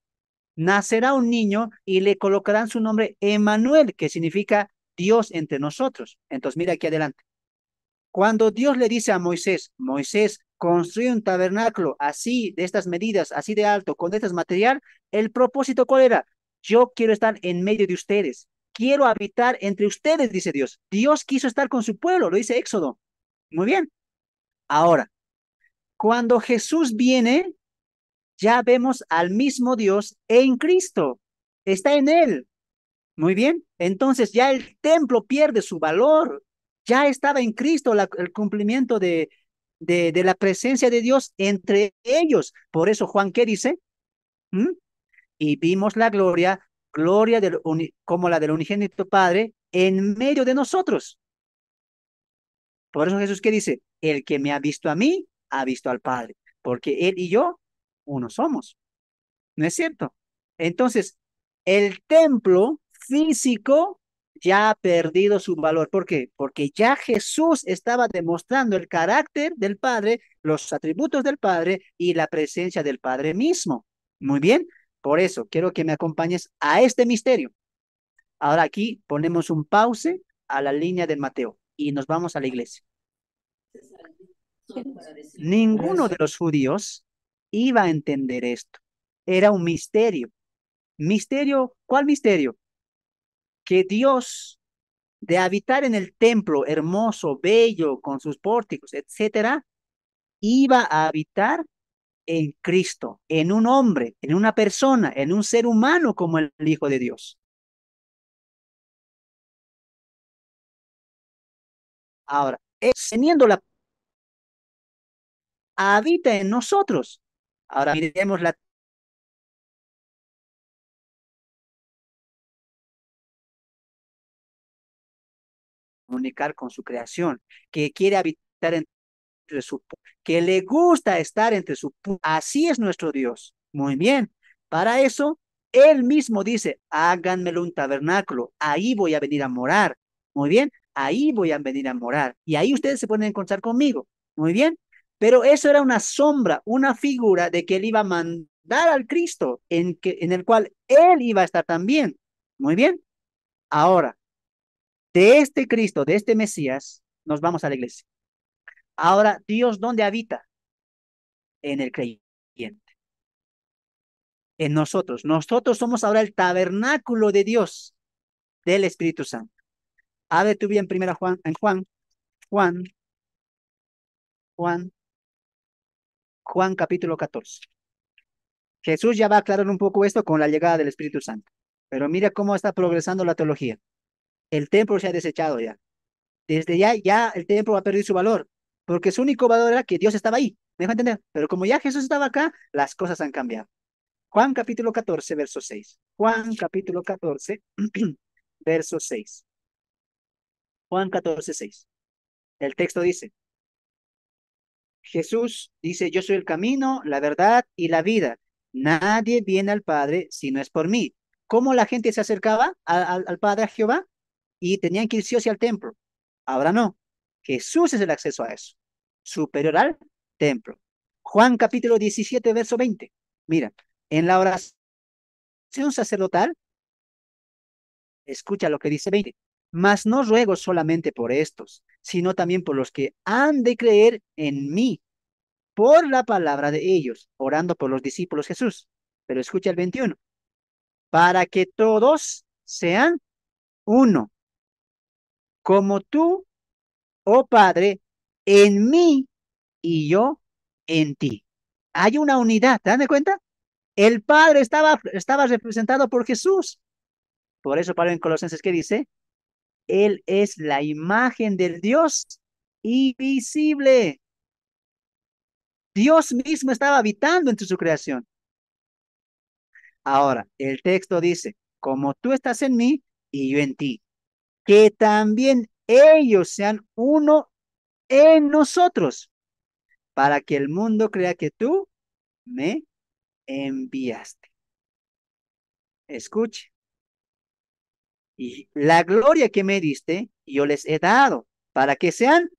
Nacerá un niño y le colocarán su nombre Emmanuel, que significa Dios entre nosotros. Entonces, mira aquí adelante. Cuando Dios le dice a Moisés, Moisés, construye un tabernáculo así, de estas medidas, así de alto, con este material, el propósito ¿cuál era? Yo quiero estar en medio de ustedes. Quiero habitar entre ustedes, dice Dios. Dios quiso estar con su pueblo, lo dice Éxodo. Muy bien. Ahora, cuando Jesús viene, ya vemos al mismo Dios en Cristo. Está en él. Muy bien, entonces ya el templo pierde su valor. Ya estaba en Cristo el cumplimiento de la presencia de Dios entre ellos. Por eso Juan, ¿qué dice? ¿Mm? Y vimos la gloria, gloria como la del unigénito Padre, en medio de nosotros. Por eso Jesús, ¿qué dice? El que me ha visto a mí, ha visto al Padre, porque Él y yo, uno somos. ¿No es cierto? Entonces, el templo físico ya ha perdido su valor. ¿Por qué? Porque ya Jesús estaba demostrando el carácter del Padre, los atributos del Padre y la presencia del Padre mismo. Muy bien, por eso quiero que me acompañes a este misterio. Ahora aquí ponemos un pause a la línea de Mateo y nos vamos a la iglesia. Ninguno de los judíos iba a entender esto. Era un misterio. Misterio, ¿cuál misterio? Que Dios de habitar en el templo hermoso, bello, con sus pórticos, etcétera, iba a habitar en Cristo, en un hombre, en una persona, en un ser humano como el Hijo de Dios. Ahora, teniendo la habita en nosotros. Ahora miremos la comunicar con su creación, que quiere habitar entre su, que le gusta estar entre su, así es nuestro Dios. Muy bien. Para eso, él mismo dice, háganmelo un tabernáculo, ahí voy a venir a morar. Muy bien, ahí voy a venir a morar. Y ahí ustedes se pueden encontrar conmigo. Muy bien. Pero eso era una sombra, una figura de que él iba a mandar al Cristo en el cual él iba a estar también. Muy bien. Ahora, de este Cristo, de este Mesías, nos vamos a la iglesia. Ahora, Dios, ¿dónde habita? En el creyente, en nosotros. Nosotros somos ahora el tabernáculo de Dios, del Espíritu Santo. Abre tú bien primero Juan, en Juan, Juan, Juan capítulo 14. Jesús ya va a aclarar un poco esto con la llegada del Espíritu Santo. Pero mira cómo está progresando la teología. El templo se ha desechado ya. Desde ya el templo ha perdido su valor, porque su único valor era que Dios estaba ahí. ¿Me dejo entender? Pero como ya Jesús estaba acá, las cosas han cambiado. Juan capítulo 14, verso 6. Juan capítulo 14, verso 6. Juan 14, 6. El texto dice, Jesús dice, yo soy el camino, la verdad y la vida. Nadie viene al Padre si no es por mí. ¿Cómo la gente se acercaba al Padre, a Jehová? Y tenían que ir sí o sí al templo. Ahora no. Jesús es el acceso a eso. Superior al templo. Juan capítulo 17, verso 20. Mira, en la oración sacerdotal, escucha lo que dice 20. Mas no ruego solamente por estos, sino también por los que han de creer en mí, por la palabra de ellos, orando por los discípulos Jesús. Pero escucha el 21. Para que todos sean uno, como tú, oh Padre, en mí y yo en ti. Hay una unidad, ¿te das cuenta? El Padre estaba representado por Jesús. Por eso Pablo en Colosenses, ¿qué dice? Él es la imagen del Dios invisible. Dios mismo estaba habitando entre su creación. Ahora, el texto dice, como tú estás en mí y yo en ti, que también ellos sean uno en nosotros, para que el mundo crea que tú me enviaste. Escuche, y la gloria que me diste, yo les he dado, para que sean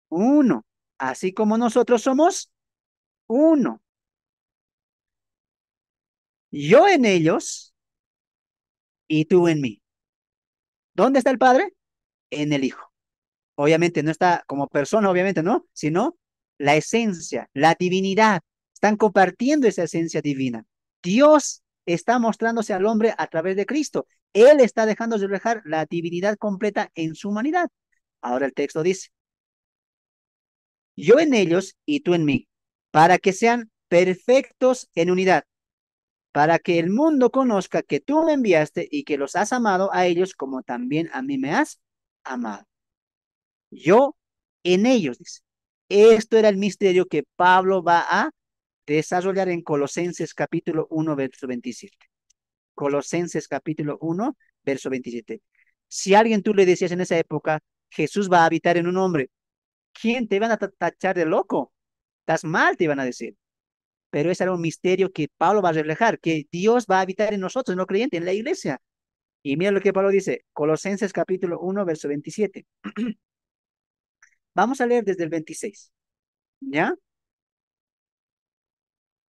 uno, así como nosotros somos uno. Yo en ellos y tú en mí. ¿Dónde está el Padre? En el Hijo. Obviamente no está como persona, obviamente no, sino la esencia, la divinidad. Están compartiendo esa esencia divina. Dios está mostrándose al hombre a través de Cristo. Él está dejando de reflejar la divinidad completa en su humanidad. Ahora el texto dice, yo en ellos y tú en mí, para que sean perfectos en unidad, para que el mundo conozca que tú me enviaste y que los has amado a ellos como también a mí me has amado. Yo en ellos, dice. Esto era el misterio que Pablo va a desarrollar en Colosenses capítulo 1, verso 27. Colosenses capítulo 1, verso 27. Si a alguien tú le decías en esa época, Jesús va a habitar en un hombre, ¿quién te iban a tachar de loco? Estás mal, te iban a decir. Pero ese era un misterio que Pablo va a reflejar, que Dios va a habitar en nosotros, en los creyentes, en la iglesia. Y mira lo que Pablo dice, Colosenses capítulo 1, verso 27. Vamos a leer desde el 26, ¿ya?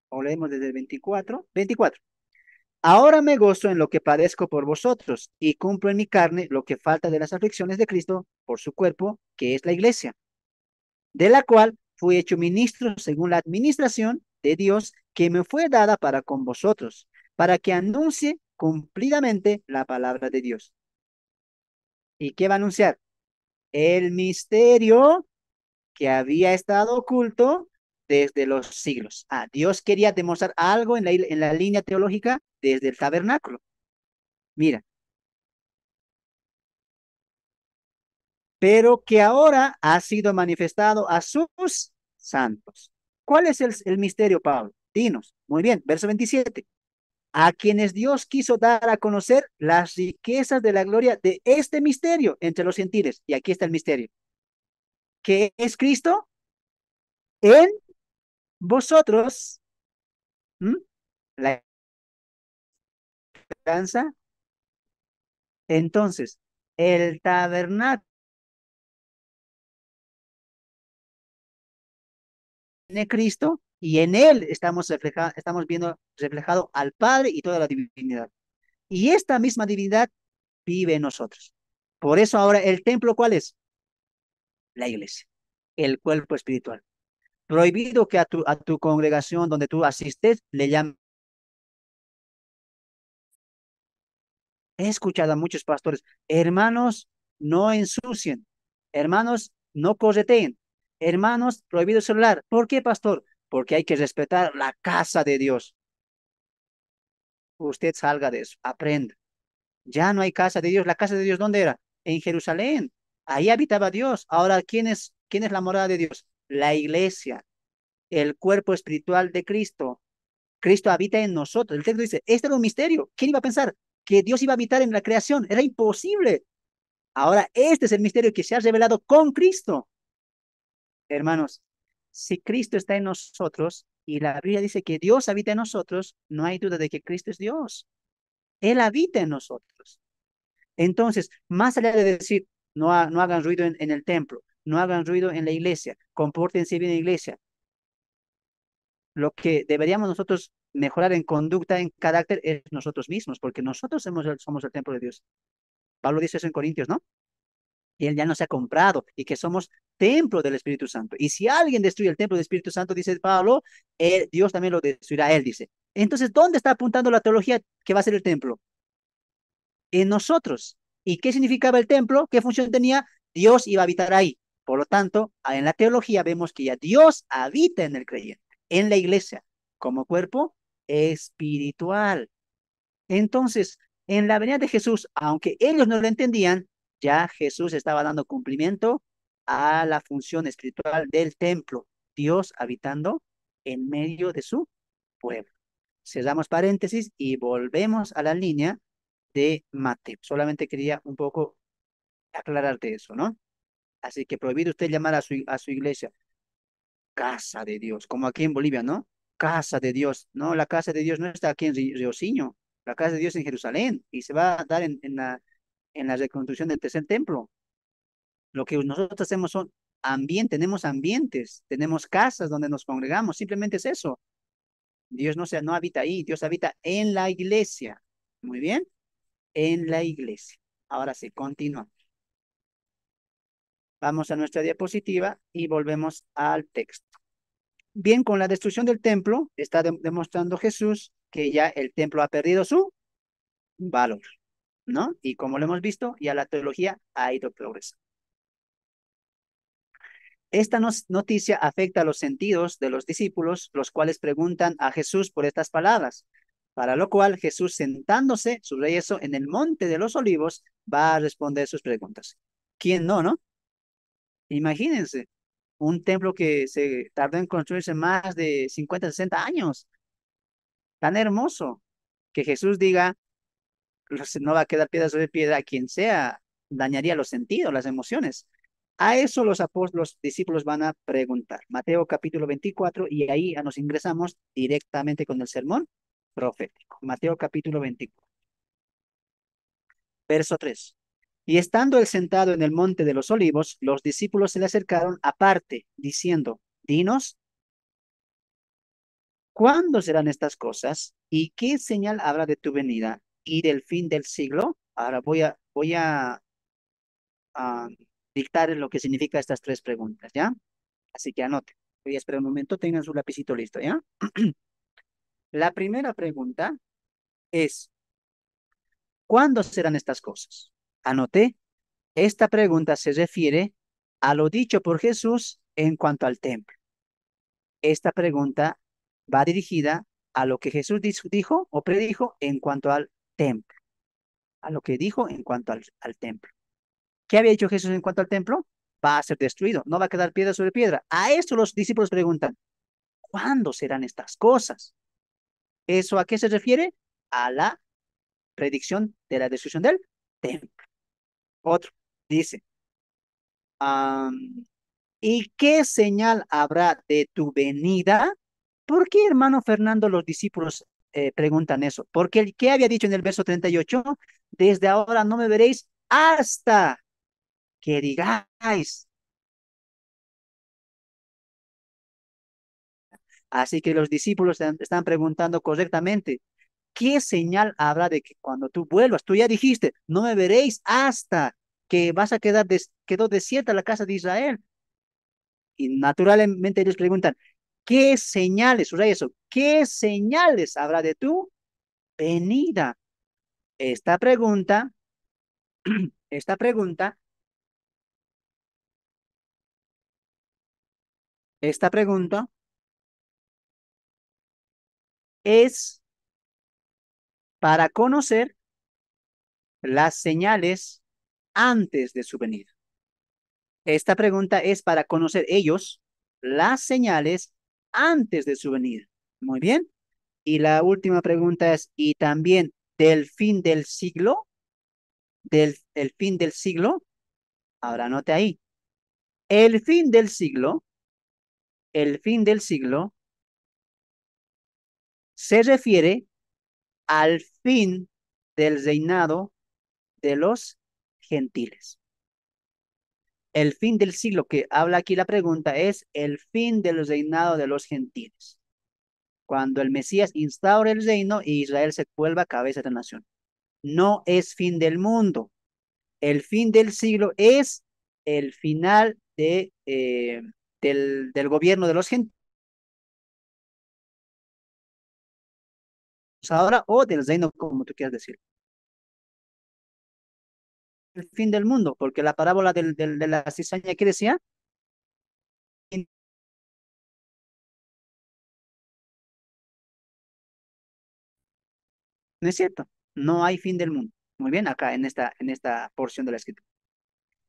O leemos desde el 24. 24. Ahora me gozo en lo que padezco por vosotros y cumplo en mi carne lo que falta de las aflicciones de Cristo por su cuerpo, que es la iglesia, de la cual fui hecho ministro según la administración de Dios que me fue dada para con vosotros, para que anuncie cumplidamente la palabra de Dios. ¿Y qué va a anunciar? El misterio que había estado oculto desde los siglos. Ah, Dios quería demostrar algo en la línea teológica desde el tabernáculo. Mira, pero que ahora ha sido manifestado a sus santos. ¿Cuál es el misterio, Pablo? Dinos. Muy bien, verso 27. A quienes Dios quiso dar a conocer las riquezas de la gloria de este misterio entre los gentiles. Y aquí está el misterio. ¿Qué es Cristo? En vosotros. ¿Mm? La esperanza. Entonces, el tabernáculo de Cristo y en él estamos viendo reflejado al Padre y toda la divinidad. Y esta misma divinidad vive en nosotros. Por eso ahora el templo, ¿cuál es? La iglesia, el cuerpo espiritual. Prohibido que a tu congregación donde tú asistes le llamen. He escuchado a muchos pastores, hermanos, no ensucien, hermanos, no correteen, hermanos, prohibido celular. ¿Por qué, pastor? Porque hay que respetar la casa de Dios. Usted salga de eso, aprenda. Ya no hay casa de Dios. ¿La casa de Dios dónde era? En Jerusalén. Ahí habitaba Dios. Ahora, quién es la morada de Dios? La iglesia, el cuerpo espiritual de Cristo. Cristo habita en nosotros. El texto dice, este era un misterio. ¿Quién iba a pensar que Dios iba a habitar en la creación? Era imposible. Ahora, este es el misterio que se ha revelado con Cristo. Hermanos, si Cristo está en nosotros y la Biblia dice que Dios habita en nosotros, no hay duda de que Cristo es Dios. Él habita en nosotros. Entonces, más allá de decir, no hagan ruido en el templo, no hagan ruido en la iglesia, compórtense bien en la iglesia, lo que deberíamos nosotros mejorar en conducta, en carácter, es nosotros mismos, porque nosotros somos el templo de Dios. Pablo dice eso en Corintios, ¿no? Y él ya nos ha comprado y que somos templo del Espíritu Santo. Y si alguien destruye el templo del Espíritu Santo, dice Pablo, Dios también lo destruirá, él dice. Entonces, ¿dónde está apuntando la teología que va a ser el templo? En nosotros. ¿Y qué significaba el templo? ¿Qué función tenía? Dios iba a habitar ahí. Por lo tanto, en la teología vemos que ya Dios habita en el creyente, en la iglesia, como cuerpo espiritual. Entonces, en la venida de Jesús, aunque ellos no lo entendían, ya Jesús estaba dando cumplimiento a la función espiritual del templo, Dios habitando en medio de su pueblo. Cerramos paréntesis y volvemos a la línea de Mateo. Solamente quería un poco aclararte eso, ¿no? Así que prohibido usted llamar a su iglesia casa de Dios, como aquí en Bolivia, ¿no? Casa de Dios. No, la casa de Dios no está aquí en Rioseño, la casa de Dios en Jerusalén y se va a dar en la reconstrucción del tercer templo. Lo que nosotros hacemos son tenemos ambientes, tenemos casas donde nos congregamos, simplemente es eso. Dios no habita ahí, Dios habita en la iglesia. Muy bien, en la iglesia. Ahora sí, continúa. Vamos a nuestra diapositiva y volvemos al texto. Bien, con la destrucción del templo, está demostrando Jesús que ya el templo ha perdido su valor, ¿no? Y como lo hemos visto, ya la teología ha ido progresando. Esta noticia afecta a los sentidos de los discípulos, los cuales preguntan a Jesús por estas palabras, para lo cual Jesús sentándose sobre eso en el monte de los olivos va a responder sus preguntas. ¿Quién no, no? Imagínense, un templo que se tardó en construirse más de 50, 60 años, tan hermoso, que Jesús diga, no va a quedar piedra sobre piedra, a quien sea, dañaría los sentidos, las emociones. A eso los apóstoles, los discípulos van a preguntar. Mateo capítulo 24, y ahí nos ingresamos directamente con el sermón profético. Mateo capítulo 24, verso 3. Y estando él sentado en el monte de los olivos, los discípulos se le acercaron aparte, diciendo, dinos, ¿cuándo serán estas cosas? ¿Y qué señal habrá de tu venida y del fin del siglo? Ahora voy a dictar lo que significa estas tres preguntas, ¿ya? Así que anote. Voy a esperar un momento, tengan su lapicito listo, ¿ya? La primera pregunta es, ¿cuándo serán estas cosas? Anoté, Esta pregunta se refiere a lo dicho por Jesús en cuanto al templo. Esta pregunta va dirigida a lo que Jesús dijo o predijo en cuanto al templo, a lo que dijo en cuanto al templo. ¿Qué había dicho Jesús en cuanto al templo? Va a ser destruido, no va a quedar piedra sobre piedra. A esto los discípulos preguntan, ¿cuándo serán estas cosas? ¿Eso a qué se refiere? A la predicción de la destrucción del templo. Otro dice, ¿y qué señal habrá de tu venida? ¿Por qué, hermano Fernando, los discípulos preguntan eso? Porque el que había dicho en el verso 38, desde ahora no me veréis hasta que digáis. Así que los discípulos están preguntando correctamente, ¿qué señal habrá de que cuando tú vuelvas? Tú ya dijiste, no me veréis hasta que vas a quedó desierta la casa de Israel. Y naturalmente ellos preguntan, ¿qué señales, o sea, eso, qué señales habrá de tu venida? Esta pregunta, esta pregunta, esta pregunta es para conocer las señales antes de su venida. Esta pregunta es para conocer ellos las señales antes de su venida. Muy bien. Y la última pregunta es, ¿y también del fin del siglo? ¿Del fin del siglo? Ahora note ahí. El fin del siglo, el fin del siglo se refiere al fin del reinado de los gentiles. El fin del siglo que habla aquí la pregunta es el fin del reinado de los gentiles. Cuando el Mesías instaure el reino y Israel se vuelva cabeza de la nación. No es fin del mundo. El fin del siglo es el final del gobierno de los gentiles ahora o del reino, como tú quieras decir. El fin del mundo, porque la parábola de la cizaña que decía, no es cierto, no hay fin del mundo. Muy bien, acá en esta porción de la escritura.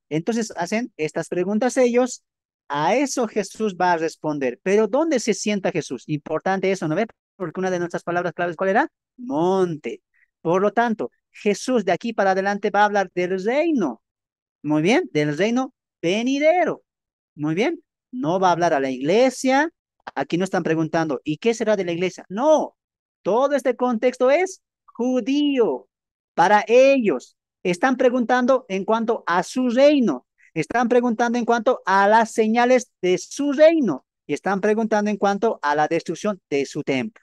Entonces hacen estas preguntas ellos, a eso Jesús va a responder. Pero ¿dónde se sienta Jesús? Importante eso, ¿no ve? Porque una de nuestras palabras claves, ¿cuál era? Monte. Por lo tanto, Jesús de aquí para adelante va a hablar del reino. Muy bien, del reino venidero. Muy bien, no va a hablar a la iglesia. Aquí no están preguntando, ¿y qué será de la iglesia? No, todo este contexto es judío. Para ellos, están preguntando en cuanto a su reino. Están preguntando en cuanto a las señales de su reino. Y están preguntando en cuanto a la destrucción de su templo.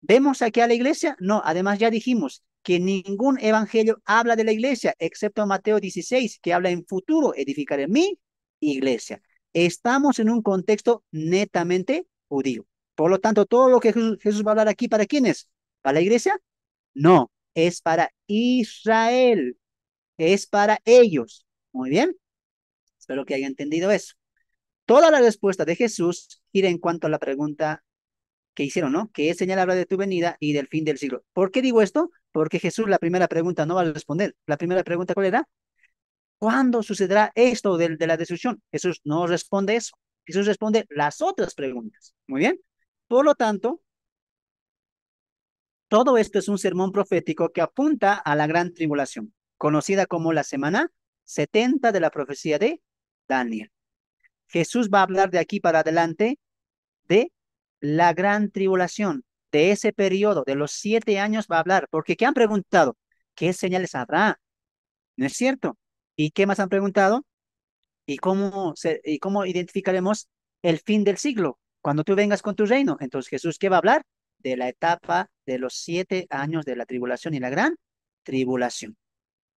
¿Vemos aquí a la iglesia? No, además ya dijimos que ningún evangelio habla de la iglesia, excepto Mateo 16, que habla en futuro, edificaré mi iglesia. Estamos en un contexto netamente judío. Por lo tanto, todo lo que Jesús va a hablar aquí, ¿para quién es? ¿Para la iglesia? No, es para Israel, es para ellos. Muy bien, espero que haya entendido eso. Toda la respuesta de Jesús gira en cuanto a la pregunta que hicieron, ¿no? Que es señal habla de tu venida y del fin del siglo. ¿Por qué digo esto? Porque Jesús la primera pregunta no va a responder. La primera pregunta, ¿cuál era? ¿Cuándo sucederá esto de la destrucción? Jesús no responde eso. Jesús responde las otras preguntas. Muy bien. Por lo tanto, todo esto es un sermón profético que apunta a la gran tribulación, conocida como la semana 70 de la profecía de Daniel. Jesús va a hablar de aquí para adelante de la gran tribulación, de ese periodo, de los 7 años va a hablar, porque ¿qué han preguntado? ¿Qué señales habrá? ¿No es cierto? ¿Y qué más han preguntado? ¿Y cómo identificaremos el fin del siglo? Cuando tú vengas con tu reino. Entonces Jesús, ¿qué va a hablar? De la etapa de los 7 años de la tribulación y la gran tribulación.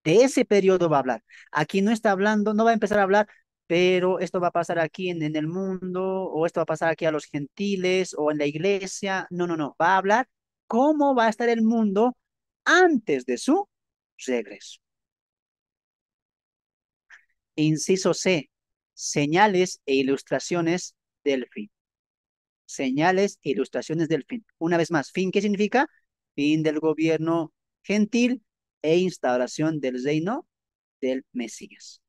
De ese periodo va a hablar. Aquí no está hablando, no va a empezar a hablar, pero esto va a pasar aquí en el mundo, o esto va a pasar aquí a los gentiles, o en la iglesia. No, no, no. Va a hablar cómo va a estar el mundo antes de su regreso. Inciso C, señales e ilustraciones del fin. Señales e ilustraciones del fin. Una vez más, fin, ¿qué significa? Fin del gobierno gentil e instauración del reino del Mesías.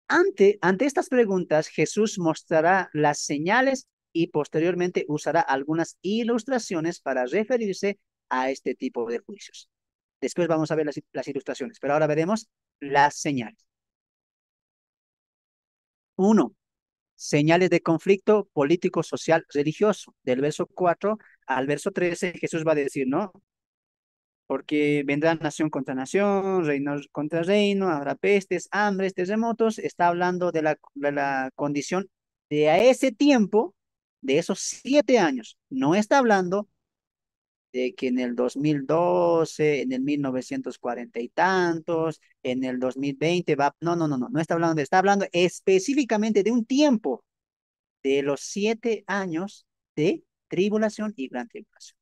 Ante estas preguntas, Jesús mostrará las señales y posteriormente usará algunas ilustraciones para referirse a este tipo de juicios. Después vamos a ver las ilustraciones, pero ahora veremos las señales. Uno, señales de conflicto político, social, religioso. Del verso 4 al verso 13, Jesús va a decir, ¿no? Porque vendrá nación contra nación, reino contra reino, habrá pestes, hambres, terremotos. Está hablando de la condición de a ese tiempo, de esos 7 años. No está hablando de que en el 2012, en el 1940 y tantos, en el 2020 va, no, no, no, no, no está hablando está hablando específicamente de un tiempo de los 7 años de tribulación y gran tribulación.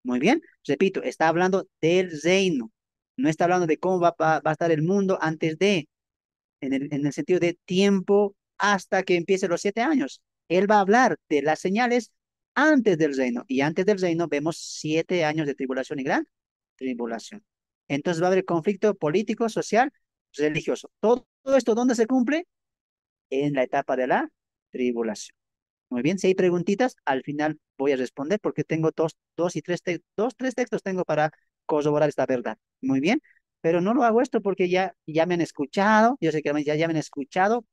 Muy bien, repito, está hablando del reino, no está hablando de cómo va a estar el mundo antes de, en el sentido de tiempo hasta que empiece los 7 años. Él va a hablar de las señales antes del reino, y antes del reino vemos 7 años de tribulación y gran tribulación. Entonces va a haber conflicto político, social, religioso. Todo esto, ¿dónde se cumple? En la etapa de la tribulación. Muy bien, si hay preguntitas, al final voy a responder porque tengo tres textos tengo para corroborar esta verdad. Muy bien, pero no lo hago esto porque ya me han escuchado, yo sé que ya me han escuchado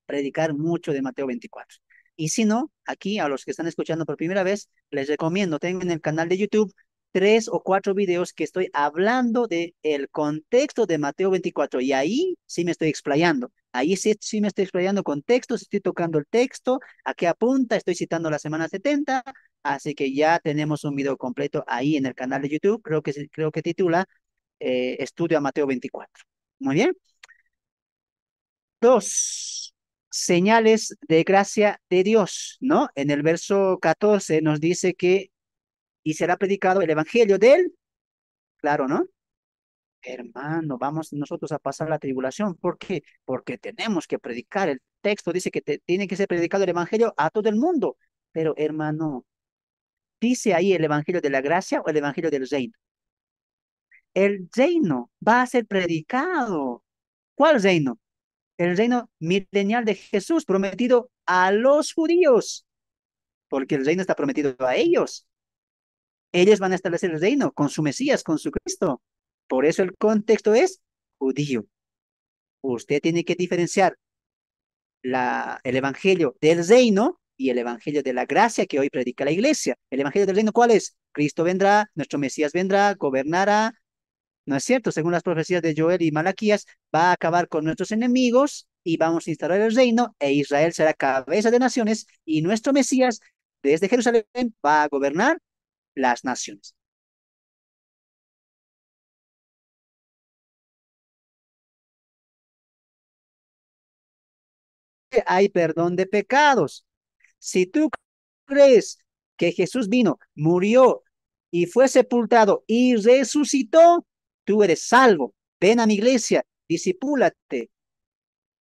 predicar mucho de Mateo 24. Y si no, aquí a los que están escuchando por primera vez, les recomiendo, tengo en el canal de YouTube 3 o 4 videos que estoy hablando de el contexto de Mateo 24 y ahí sí me estoy explayando. Ahí sí me estoy explayando con textos, estoy tocando el texto, a qué apunta, estoy citando la semana 70, así que ya tenemos un video completo ahí en el canal de YouTube, creo que titula Estudio a Mateo 24. Muy bien. Dos, señales de gracia de Dios, ¿no? En el verso 14 nos dice que, y será predicado el evangelio de él, claro, ¿no? Hermano, vamos nosotros a pasar la tribulación. ¿Por qué? Porque tenemos que predicar. El texto dice que tiene que ser predicado el evangelio a todo el mundo. Pero, hermano, ¿dice ahí el evangelio de la gracia o el evangelio del reino? El reino va a ser predicado. ¿Cuál reino? El reino milenial de Jesús prometido a los judíos, porque el reino está prometido a ellos. Ellos van a establecer el reino con su Mesías, con su Cristo. Por eso el contexto es judío. Usted tiene que diferenciar el evangelio del reino y el evangelio de la gracia que hoy predica la iglesia. ¿El evangelio del reino cuál es? Cristo vendrá, nuestro Mesías vendrá, gobernará. ¿No es cierto? Según las profecías de Joel y Malaquías, va a acabar con nuestros enemigos y vamos a instaurar el reino e Israel será cabeza de naciones y nuestro Mesías desde Jerusalén va a gobernar las naciones. Hay perdón de pecados. Si tú crees que Jesús vino, murió y fue sepultado y resucitó, tú eres salvo. Ven a mi iglesia, disipúlate,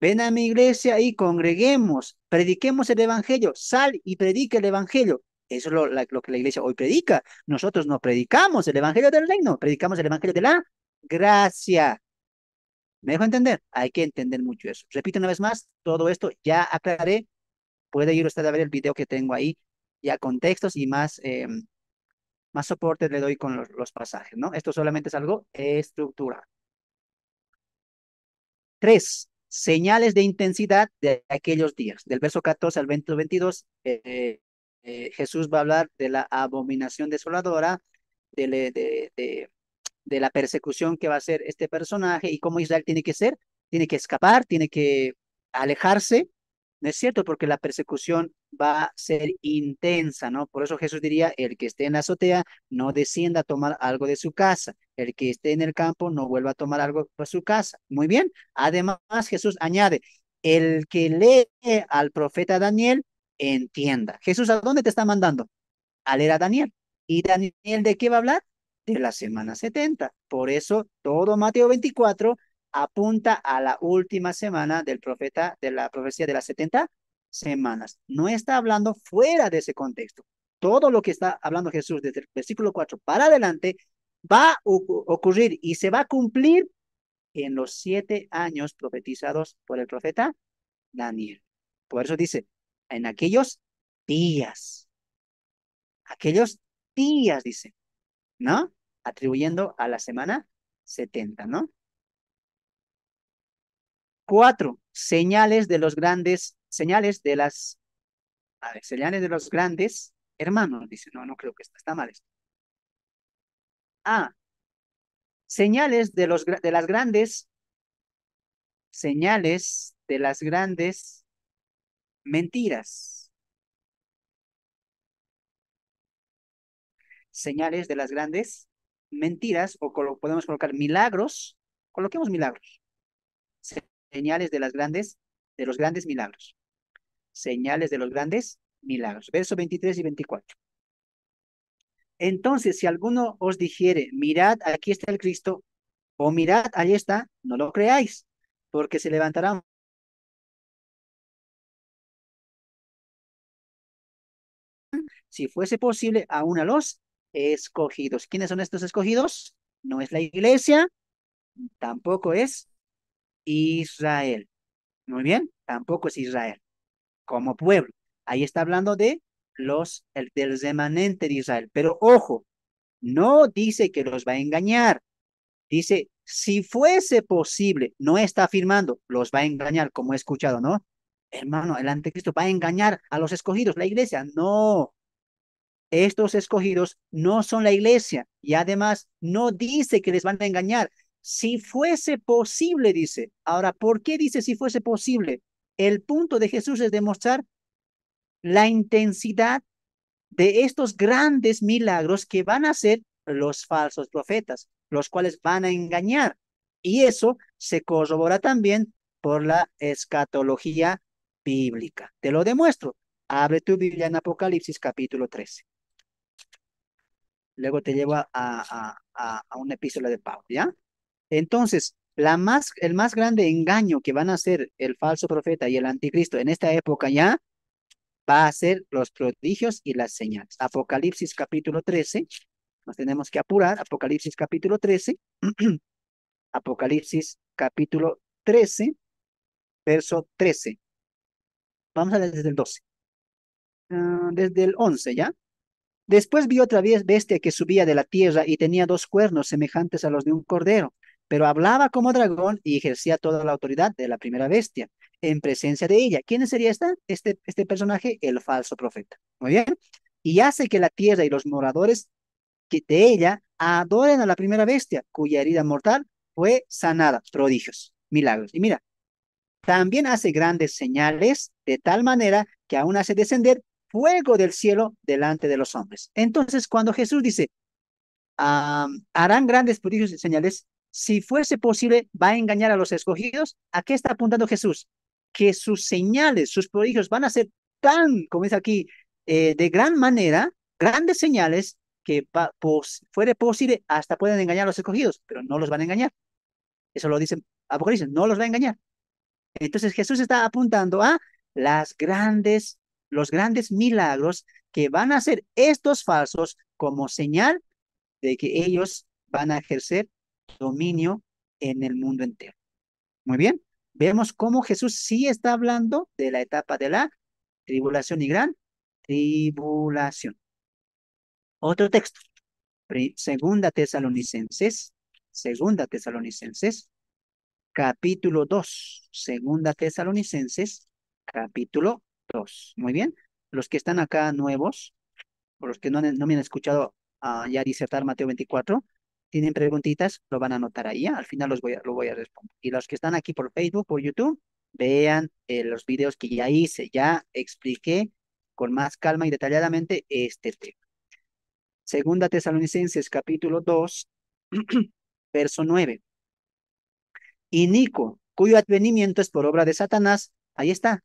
ven a mi iglesia y congreguemos, prediquemos el evangelio, sal y predica el evangelio. Eso es lo que la iglesia hoy predica. Nosotros no predicamos el evangelio del reino, predicamos el evangelio de la gracia. ¿Me dejo entender? Hay que entender mucho eso. Repito una vez más, todo esto ya aclaré. Puede ir usted a ver el video que tengo ahí, ya con textos y más soporte le doy con los pasajes, ¿no? Esto solamente es algo estructural. Tres, señales de intensidad de aquellos días. Del verso 14 al 22, Jesús va a hablar de la abominación desoladora, de, de la persecución que va a hacer este personaje y cómo Israel tiene que escapar, tiene que alejarse, ¿no es cierto? Porque la persecución va a ser intensa, ¿no? Por eso Jesús diría, el que esté en la azotea no descienda a tomar algo de su casa, el que esté en el campo no vuelva a tomar algo de su casa. Muy bien. Además, Jesús añade, el que lee al profeta Daniel, entienda. Jesús, ¿a dónde te está mandando? A leer a Daniel. ¿Y Daniel de qué va a hablar? De la semana 70. Por eso todo Mateo 24 apunta a la última semana del profeta, de la profecía de las 70 semanas. No está hablando fuera de ese contexto. Todo lo que está hablando Jesús desde el versículo 4 para adelante va a ocurrir y se va a cumplir en los 7 años profetizados por el profeta Daniel. Por eso dice, en días, aquellos días, dice, ¿no? Atribuyendo a la semana 70, ¿no? 4, señales de los grandes, señales de las, a ver, señales de los grandes hermanos, dice, no, no creo que está mal esto. Ah, señales de las grandes, señales de las grandes mentiras. Señales de las grandes mentiras, o podemos colocar milagros, coloquemos milagros. Señales de los grandes milagros. Señales de los grandes milagros. Versos 23 y 24. Entonces, si alguno os dijere, mirad, aquí está el Cristo, o mirad, ahí está, no lo creáis, porque se levantarán. Si fuese posible, aún a los escogidos. ¿Quiénes son estos escogidos? No es la iglesia, tampoco es Israel. Muy bien, tampoco es Israel como pueblo. Ahí está hablando de del remanente de Israel. Pero ojo, no dice que los va a engañar. Dice, si fuese posible, no está afirmando, los va a engañar, como he escuchado, ¿no? Hermano, el anticristo va a engañar a los escogidos, la iglesia. No, estos escogidos no son la iglesia y además no dice que les van a engañar. Si fuese posible, dice. Ahora, ¿por qué dice si fuese posible? El punto de Jesús es demostrar la intensidad de estos grandes milagros que van a hacer los falsos profetas, los cuales van a engañar. Y eso se corrobora también por la escatología bíblica. Te lo demuestro. Abre tu Biblia en Apocalipsis capítulo 13. Luego te llevo a una epístola de Pablo, ¿ya? Entonces, el más grande engaño que van a hacer el falso profeta y el anticristo en esta época ya va a ser los prodigios y las señales. Apocalipsis capítulo 13, nos tenemos que apurar. Apocalipsis capítulo 13, Apocalipsis capítulo 13, verso 13. Vamos a leer desde el 12. Desde el 11, ¿ya? Después vi otra vez bestia que subía de la tierra y tenía 2 cuernos semejantes a los de un cordero, pero hablaba como dragón y ejercía toda la autoridad de la primera bestia en presencia de ella. ¿Quién sería este personaje? El falso profeta. Muy bien. Y hace que la tierra y los moradores de ella adoren a la primera bestia, cuya herida mortal fue sanada. Prodigios, milagros. Y mira, también hace grandes señales de tal manera que aún hace descender fuego del cielo delante de los hombres. Entonces, cuando Jesús dice, harán grandes prodigios y señales, si fuese posible, va a engañar a los escogidos. ¿A qué está apuntando Jesús? Que sus señales, sus prodigios van a ser tan, como dice aquí, de gran manera, grandes señales, que fuere posible, hasta pueden engañar a los escogidos, pero no los van a engañar. Eso lo dice Apocalipsis, no los va a engañar. Entonces Jesús está apuntando a los grandes milagros que van a hacer estos falsos como señal de que ellos van a ejercer dominio en el mundo entero. Muy bien, vemos cómo Jesús sí está hablando de la etapa de la tribulación y gran tribulación. Otro texto, Segunda Tesalonicenses, capítulo 2. Segunda Tesalonicenses, capítulo 2. Muy bien. Los que están acá nuevos, o los que no me han escuchado ya disertar Mateo 24, tienen preguntitas, lo van a anotar ahí. Al final lo voy a responder. Y los que están aquí por Facebook, por YouTube, vean los videos que ya hice, ya expliqué con más calma y detalladamente este tema. Segunda Tesalonicenses, capítulo 2, verso 9. Y Nico, cuyo advenimiento es por obra de Satanás, ahí está,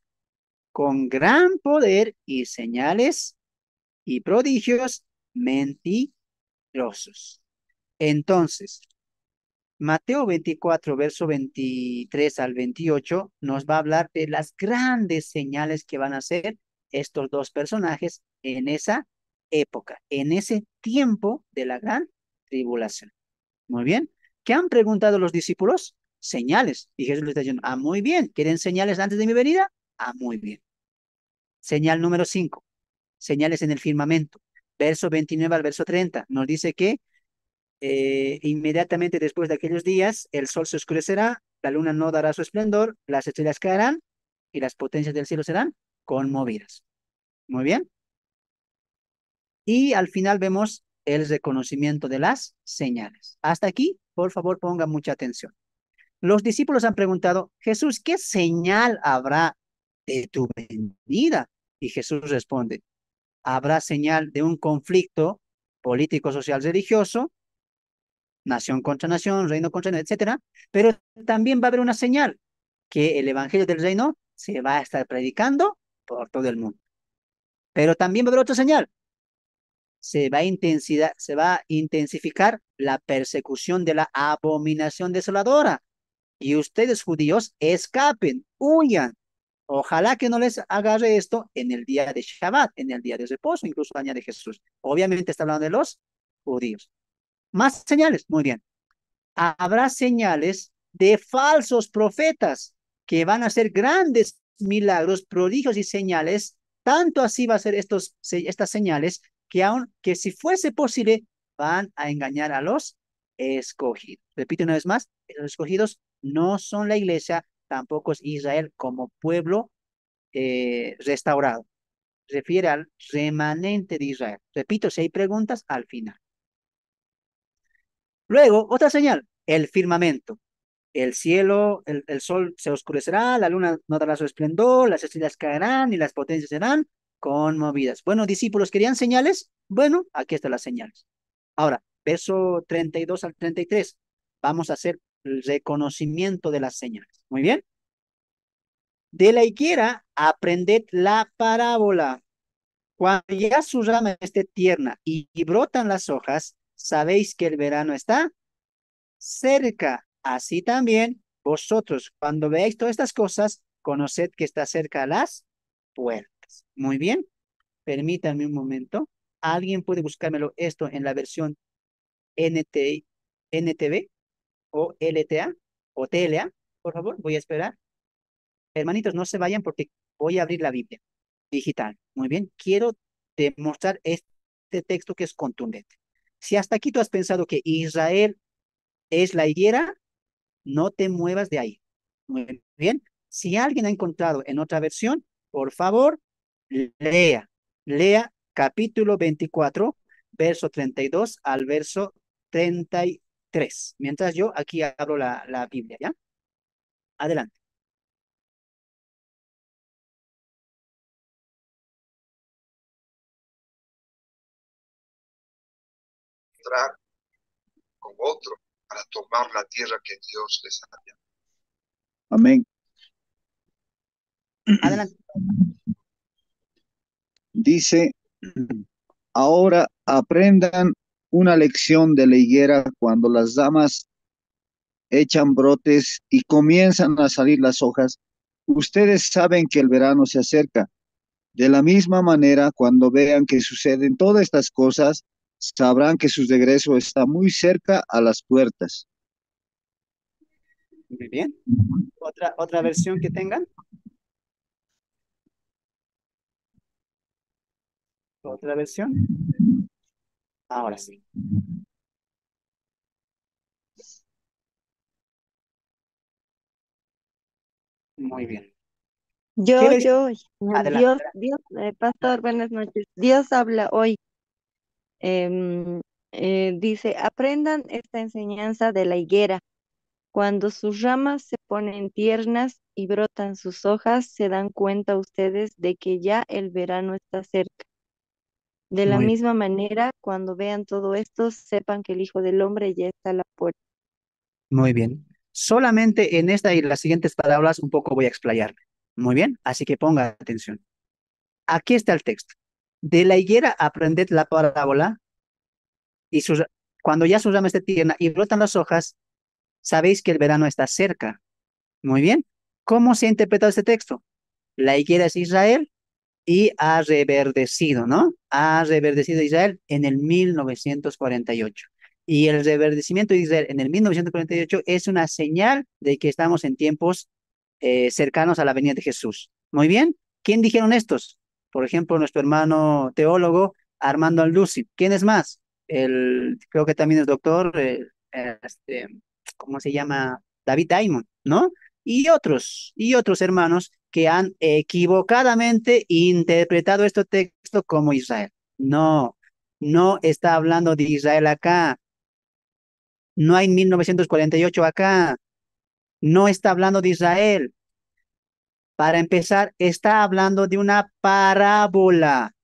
con gran poder y señales y prodigios mentirosos. Entonces, Mateo 24, verso 23 al 28, nos va a hablar de las grandes señales que van a hacer estos dos personajes en esa época, en ese tiempo de la gran tribulación. Muy bien. ¿Qué han preguntado los discípulos? Señales. Y Jesús les está diciendo, ah, muy bien. ¿Quieren señales antes de mi venida? Ah, muy bien. Señal número 5, señales en el firmamento. Verso 29 al verso 30 nos dice que inmediatamente después de aquellos días, el sol se oscurecerá, la luna no dará su esplendor, las estrellas caerán y las potencias del cielo serán conmovidas. Muy bien. Y al final vemos el reconocimiento de las señales. Hasta aquí, por favor, ponga mucha atención. Los discípulos han preguntado, Jesús, ¿qué señal habrá de tu venida? Y Jesús responde, habrá señal de un conflicto político, social, religioso, nación contra nación, reino contra reino, etcétera, pero también va a haber una señal, que el evangelio del reino se va a estar predicando por todo el mundo. Pero también va a haber otra señal, se va a intensificar la persecución de la abominación desoladora. Y ustedes, judíos, escapen, huyan. Ojalá que no les agarre esto en el día de Shabbat, en el día de reposo, incluso añade Jesús. Obviamente está hablando de los judíos. Más señales, muy bien. Habrá señales de falsos profetas que van a hacer grandes milagros, prodigios y señales. Tanto así va a ser estas señales que aun que si fuese posible van a engañar a los escogidos. Repito una vez más, los escogidos no son la iglesia, tampoco es Israel como pueblo restaurado. Refiere al remanente de Israel. Repito, si hay preguntas, al final. Luego, otra señal, el firmamento. El cielo, el sol se oscurecerá, la luna no dará su esplendor, las estrellas caerán y las potencias serán conmovidas. Bueno, discípulos, ¿querían señales? Bueno, aquí están las señales. Ahora, verso 32 al 33, vamos a hacer el reconocimiento de las señales. Muy bien. De la higuera, aprended la parábola. Cuando ya su rama esté tierna y brotan las hojas, sabéis que el verano está cerca. Así también vosotros, cuando veáis todas estas cosas, conoced que está cerca a las puertas. Muy bien, permítanme un momento. ¿Alguien puede buscármelo esto en la versión NT, NTV o LTA o TLA? Por favor, voy a esperar. Hermanitos, no se vayan porque voy a abrir la Biblia digital. Muy bien, quiero demostrar este texto que es contundente. Si hasta aquí tú has pensado que Israel es la higuera, no te muevas de ahí. Muy bien. Si alguien ha encontrado en otra versión, por favor, lea. Lea capítulo 24, verso 32 al verso 33. Mientras yo aquí abro la Biblia, ¿ya? Adelante. Entrar con otro para tomar la tierra que Dios les había. Amén. Adelante. Dice, ahora aprendan una lección de la higuera cuando las damas echan brotes y comienzan a salir las hojas. Ustedes saben que el verano se acerca. De la misma manera, cuando vean que suceden todas estas cosas, sabrán que su regreso está muy cerca a las puertas. Muy bien. Otra versión que tengan. Otra versión. Ahora sí. Muy bien. ¿Qué Yo, versión? yo, Adelante. Dios, pastor, buenas noches. Dios habla hoy. Em, dice, aprendan esta enseñanza de la higuera. Cuando sus ramas se ponen tiernas y brotan sus hojas, se dan cuenta ustedes de que ya el verano está cerca. De la Muy bien. misma manera, cuando vean todo esto, sepan que el Hijo del Hombre ya está a la puerta. Muy bien. Solamente en esta y las siguientes palabras un poco voy a explayarme. Muy bien. Así que ponga atención. Aquí está el texto. De la higuera aprended la parábola y cuando ya su rama esté tierna y brotan las hojas, sabéis que el verano está cerca. Muy bien. ¿Cómo se ha interpretado este texto? La higuera es Israel y ha reverdecido, ¿no? Ha reverdecido Israel en el 1948. Y el reverdecimiento de Israel en el 1948 es una señal de que estamos en tiempos cercanos a la venida de Jesús. Muy bien. ¿Quién dijeron estos? Por ejemplo, nuestro hermano teólogo Armando Alducin. ¿Quién es más? Creo que también es doctor, ¿cómo se llama? David Diamond, ¿no? Y otros hermanos que han equivocadamente interpretado este texto como Israel. No, no está hablando de Israel acá. No hay 1948 acá. No está hablando de Israel. Para empezar, está hablando de una parábola.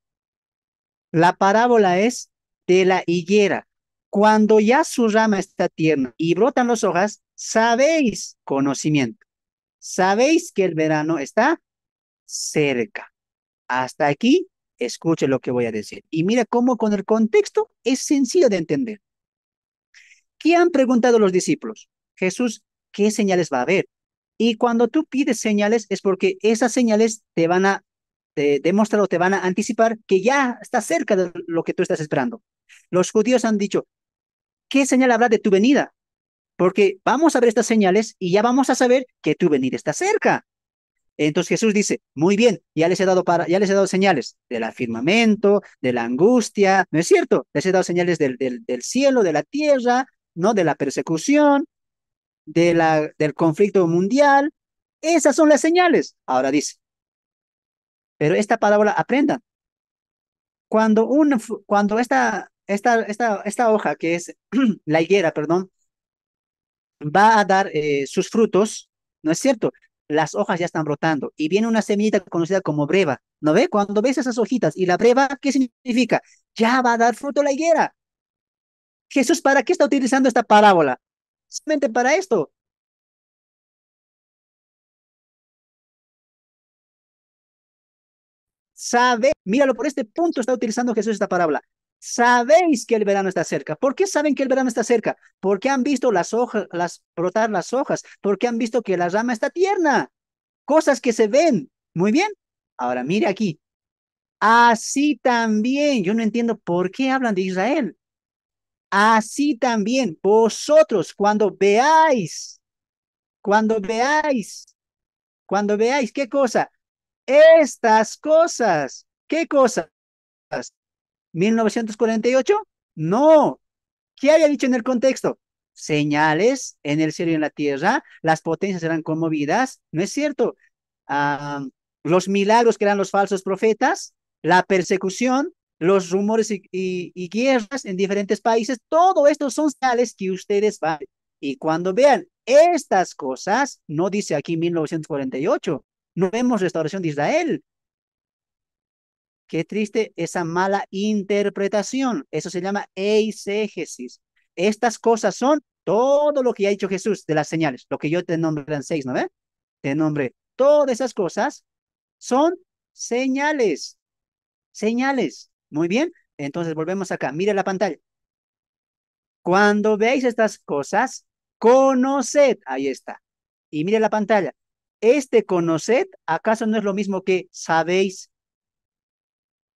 La parábola es de la higuera. Cuando ya su rama está tierna y brotan las hojas, sabéis conocimiento. Sabéis que el verano está cerca. Hasta aquí, escuche lo que voy a decir. Y mira cómo con el contexto es sencillo de entender. ¿Qué han preguntado los discípulos? Jesús, ¿qué señales va a haber? Y cuando tú pides señales es porque esas señales te van a demostrar o te van a anticipar que ya está cerca de lo que tú estás esperando. Los judíos han dicho, ¿qué señal habrá de tu venida? Porque vamos a ver estas señales y ya vamos a saber que tu venida está cerca. Entonces Jesús dice, muy bien, ya les he dado señales del firmamento, de la angustia, ¿no es cierto? Les he dado señales del cielo, de la tierra, ¿no? De la persecución, del conflicto mundial. Esas son las señales. Ahora dice, pero esta parábola aprendan. Cuando esta hoja, que es la higuera, perdón, va a dar sus frutos, ¿no es cierto? Las hojas ya están brotando y viene una semillita conocida como breva, ¿no ve? Cuando ves esas hojitas y la breva, ¿qué significa? Ya va a dar fruto la higuera. Jesús, ¿para qué está utilizando esta parábola? Solamente para esto. Míralo, por este punto está utilizando Jesús esta parábola. Sabéis que el verano está cerca. ¿Por qué saben que el verano está cerca? Porque han visto las hojas, brotar las hojas, porque han visto que la rama está tierna. Cosas que se ven. Muy bien. Ahora mire aquí. Así también, yo no entiendo por qué hablan de Israel. Así también, vosotros, cuando veáis, cuando veáis, ¿qué cosa? Estas cosas. ¿Qué cosas? ¿1948? No. ¿Qué había dicho en el contexto? Señales en el cielo y en la tierra, las potencias serán conmovidas, ¿no es cierto? Ah, los milagros que eran los falsos profetas, la persecución, los rumores y guerras en diferentes países, todo esto son señales que ustedes van. Y cuando vean estas cosas, no dice aquí 1948, no vemos restauración de Israel. Qué triste esa mala interpretación. Eso se llama eisegesis. Estas cosas son todo lo que ha dicho Jesús de las señales, lo que yo te nombré en 6, ¿no ve? Te nombré. Todas esas cosas son señales. Señales. Muy bien. Entonces volvemos acá. Mire la pantalla. Cuando veáis estas cosas, conoced. Ahí está. Y mire la pantalla. Este conoced, ¿acaso no es lo mismo que sabéis?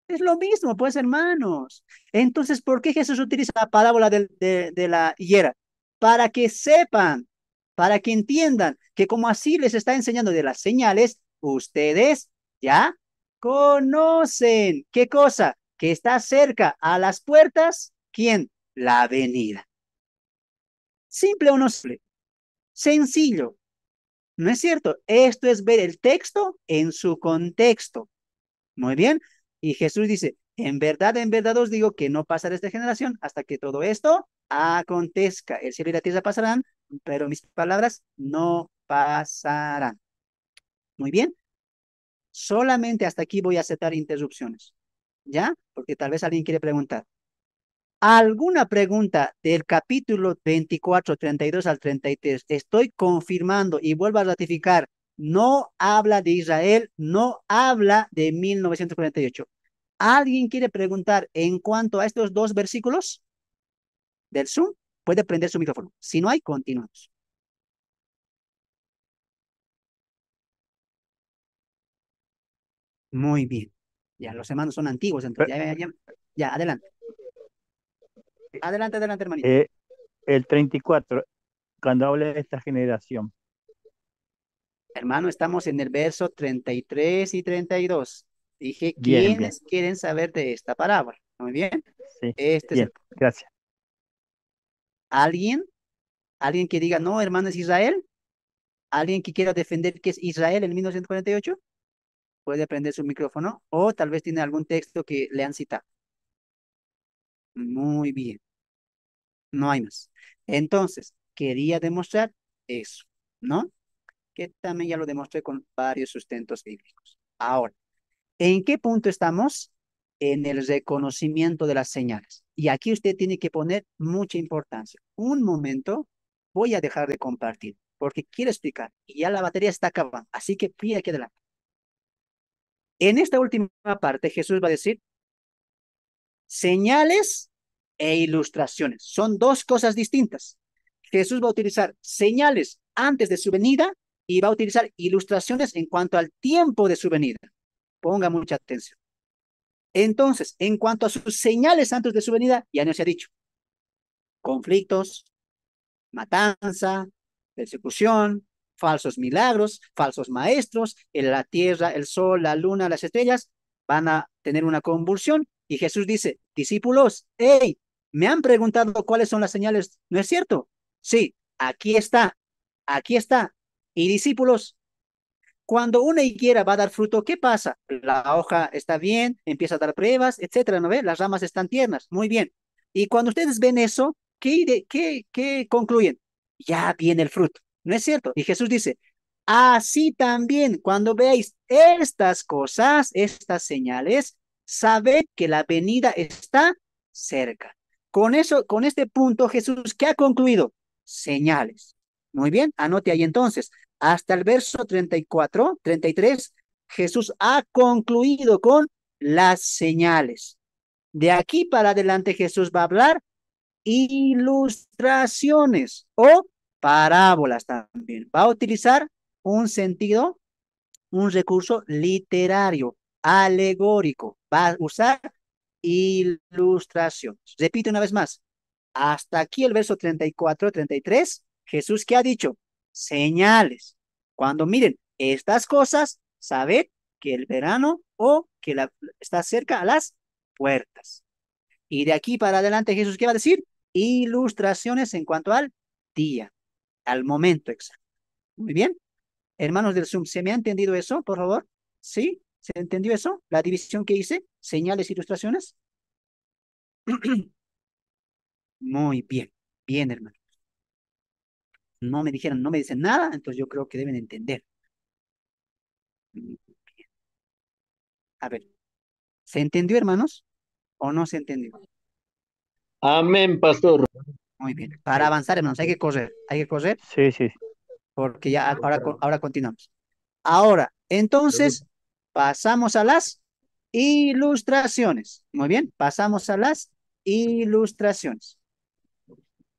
Es lo mismo, pues, hermanos. Entonces, ¿por qué Jesús utiliza la parábola de la higuera? Para que sepan, para que entiendan que como así les está enseñando de las señales, ustedes ya conocen. ¿Qué cosa? Que está cerca a las puertas. ¿Quién? La venida. Simple o no simple. Sencillo. ¿No es cierto? Esto es ver el texto en su contexto. Muy bien. Y Jesús dice, en verdad os digo que no pasará esta generación hasta que todo esto acontezca. El cielo y la tierra pasarán, pero mis palabras no pasarán. Muy bien. Solamente hasta aquí voy a aceptar interrupciones. ¿Ya? Porque tal vez alguien quiere preguntar. ¿Alguna pregunta del capítulo 24, 32 al 33? Estoy confirmando y vuelvo a ratificar. No habla de Israel, no habla de 1948. ¿Alguien quiere preguntar en cuanto a estos dos versículos del Zoom? Puede prender su micrófono. Si no hay, continuamos. Muy bien. Ya, los hermanos son antiguos, entonces. Pe- Ya, adelante. Adelante, adelante, hermanito. eh, el 34, cuando habla de esta generación. Hermano, estamos en el verso 33 y 32. Dije, Bien, bien. ¿quiénes quieren saber de esta parábola? Muy bien. Sí, Este es bien, el... gracias. ¿Alguien? ¿Alguien que diga, no, hermano, es Israel? ¿Alguien que quiera defender que es Israel en 1948? Puede prender su micrófono o tal vez tiene algún texto que le han citado. Muy bien. No hay más. Entonces, quería demostrar eso, ¿no? Que también ya lo demostré con varios sustentos bíblicos. Ahora, ¿en qué punto estamos? En el reconocimiento de las señales. Y aquí usted tiene que poner mucha importancia. Un momento, voy a dejar de compartir porque quiero explicar y ya la batería está acabando. Así que pide aquí adelante. En esta última parte, Jesús va a decir señales e ilustraciones. Son dos cosas distintas. Jesús va a utilizar señales antes de su venida y va a utilizar ilustraciones en cuanto al tiempo de su venida. Ponga mucha atención. Entonces, en cuanto a sus señales antes de su venida, ya no se ha dicho. Conflictos, matanza, persecución, falsos milagros, falsos maestros, en la tierra, el sol, la luna, las estrellas van a tener una convulsión. Y Jesús dice, discípulos, hey, me han preguntado cuáles son las señales, ¿no es cierto? Sí, aquí está, aquí está. Y discípulos, cuando una higuera va a dar fruto, ¿qué pasa? La hoja está bien, empieza a dar pruebas, etcétera, ¿no ve? Las ramas están tiernas, muy bien. Y cuando ustedes ven eso, ¿qué concluyen? Ya viene el fruto, ¿no es cierto? Y Jesús dice, así también, cuando veáis estas cosas, estas señales, sabed que la venida está cerca. Con eso, con este punto, Jesús, ¿qué ha concluido? Señales. Muy bien, anote ahí entonces. Hasta el verso 34, 33, Jesús ha concluido con las señales. De aquí para adelante Jesús va a hablar ilustraciones o parábolas también. Va a utilizar un sentido, un recurso literario, alegórico. Va a usar ilustraciones. Repito una vez más. Hasta aquí el verso 34, 33, Jesús, ¿qué ha dicho? Señales. Cuando miren estas cosas, sabed que el verano o que está cerca a las puertas. Y de aquí para adelante Jesús, ¿qué va a decir? Ilustraciones en cuanto al día, al momento exacto. Muy bien. Hermanos del Zoom, ¿se me ha entendido eso, por favor? ¿Sí? ¿Se entendió eso? La división que hice, señales, ilustraciones. Muy bien. Bien, hermano. No me dijeron, no me dicen nada, entonces yo creo que deben entender. A ver, ¿se entendió, hermanos? ¿O no se entendió? Amén, pastor. Muy bien. Para avanzar, hermanos, hay que correr, Sí, sí. porque ya ahora continuamos. Ahora, entonces, pasamos a las ilustraciones. Muy bien, pasamos a las ilustraciones.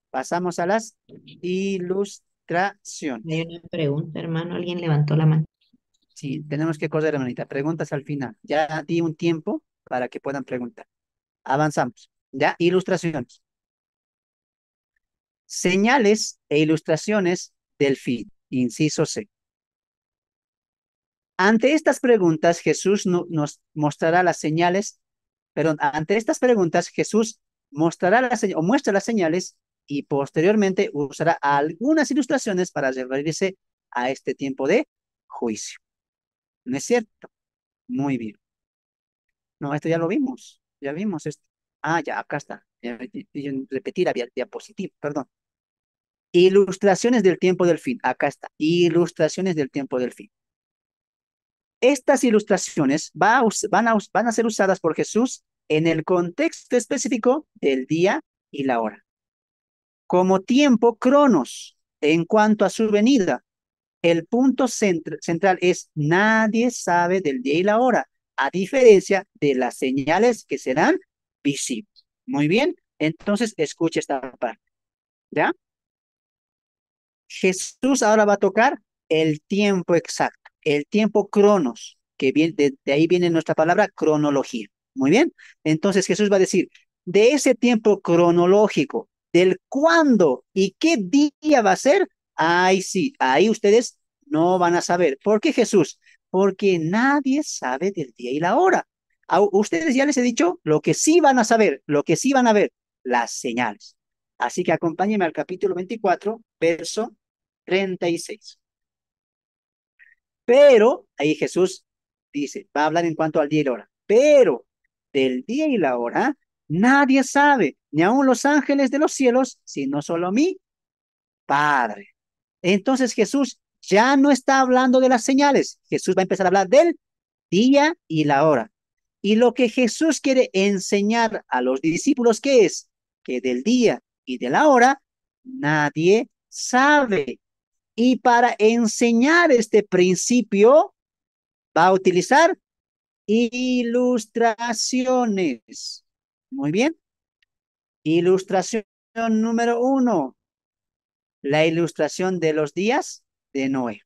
Pasamos a las Hay ilustraciones. una pregunta, hermano. Alguien levantó la mano. Sí, tenemos que correr, hermanita. Preguntas al final. Ya di un tiempo para que puedan preguntar. Avanzamos. Ya, ilustraciones. Señales e ilustraciones del fin. Inciso C. Ante estas preguntas, Jesús nos mostrará las señales, perdón, ante estas preguntas, Jesús mostrará o muestra las señales y posteriormente usará algunas ilustraciones para referirse a este tiempo de juicio. ¿No es cierto? Muy bien. No, esto ya vimos esto. Ah, ya, acá está. Repetir la diapositiva, perdón. Ilustraciones del tiempo del fin. Acá está. Ilustraciones del tiempo del fin. Estas ilustraciones van a ser usadas por Jesús en el contexto específico del día y la hora. Como tiempo cronos, en cuanto a su venida, el punto central es nadie sabe del día y la hora, a diferencia de las señales que serán visibles. Muy bien, entonces escuche esta parte. ¿Ya? Jesús ahora va a tocar el tiempo exacto, el tiempo cronos. que viene, de ahí viene nuestra palabra cronología. Muy bien. Entonces Jesús va a decir, de ese tiempo cronológico, del cuándo y qué día va a ser, ahí sí, ahí ustedes no van a saber. ¿Por qué Jesús? Porque nadie sabe del día y la hora. A ustedes ya les he dicho lo que sí van a saber, lo que sí van a ver, las señales. Así que acompáñenme al capítulo 24, verso 36. Pero, ahí Jesús dice, va a hablar en cuanto al día y la hora, pero del día y la hora nadie sabe, ni aun los ángeles de los cielos, sino solo mi Padre. Entonces Jesús ya no está hablando de las señales, Jesús va a empezar a hablar del día y la hora. Y lo que Jesús quiere enseñar a los discípulos, ¿qué es? Que del día y de la hora nadie sabe. Y para enseñar este principio va a utilizar ilustraciones. Muy bien. Ilustración número 1, la ilustración de los días de Noé.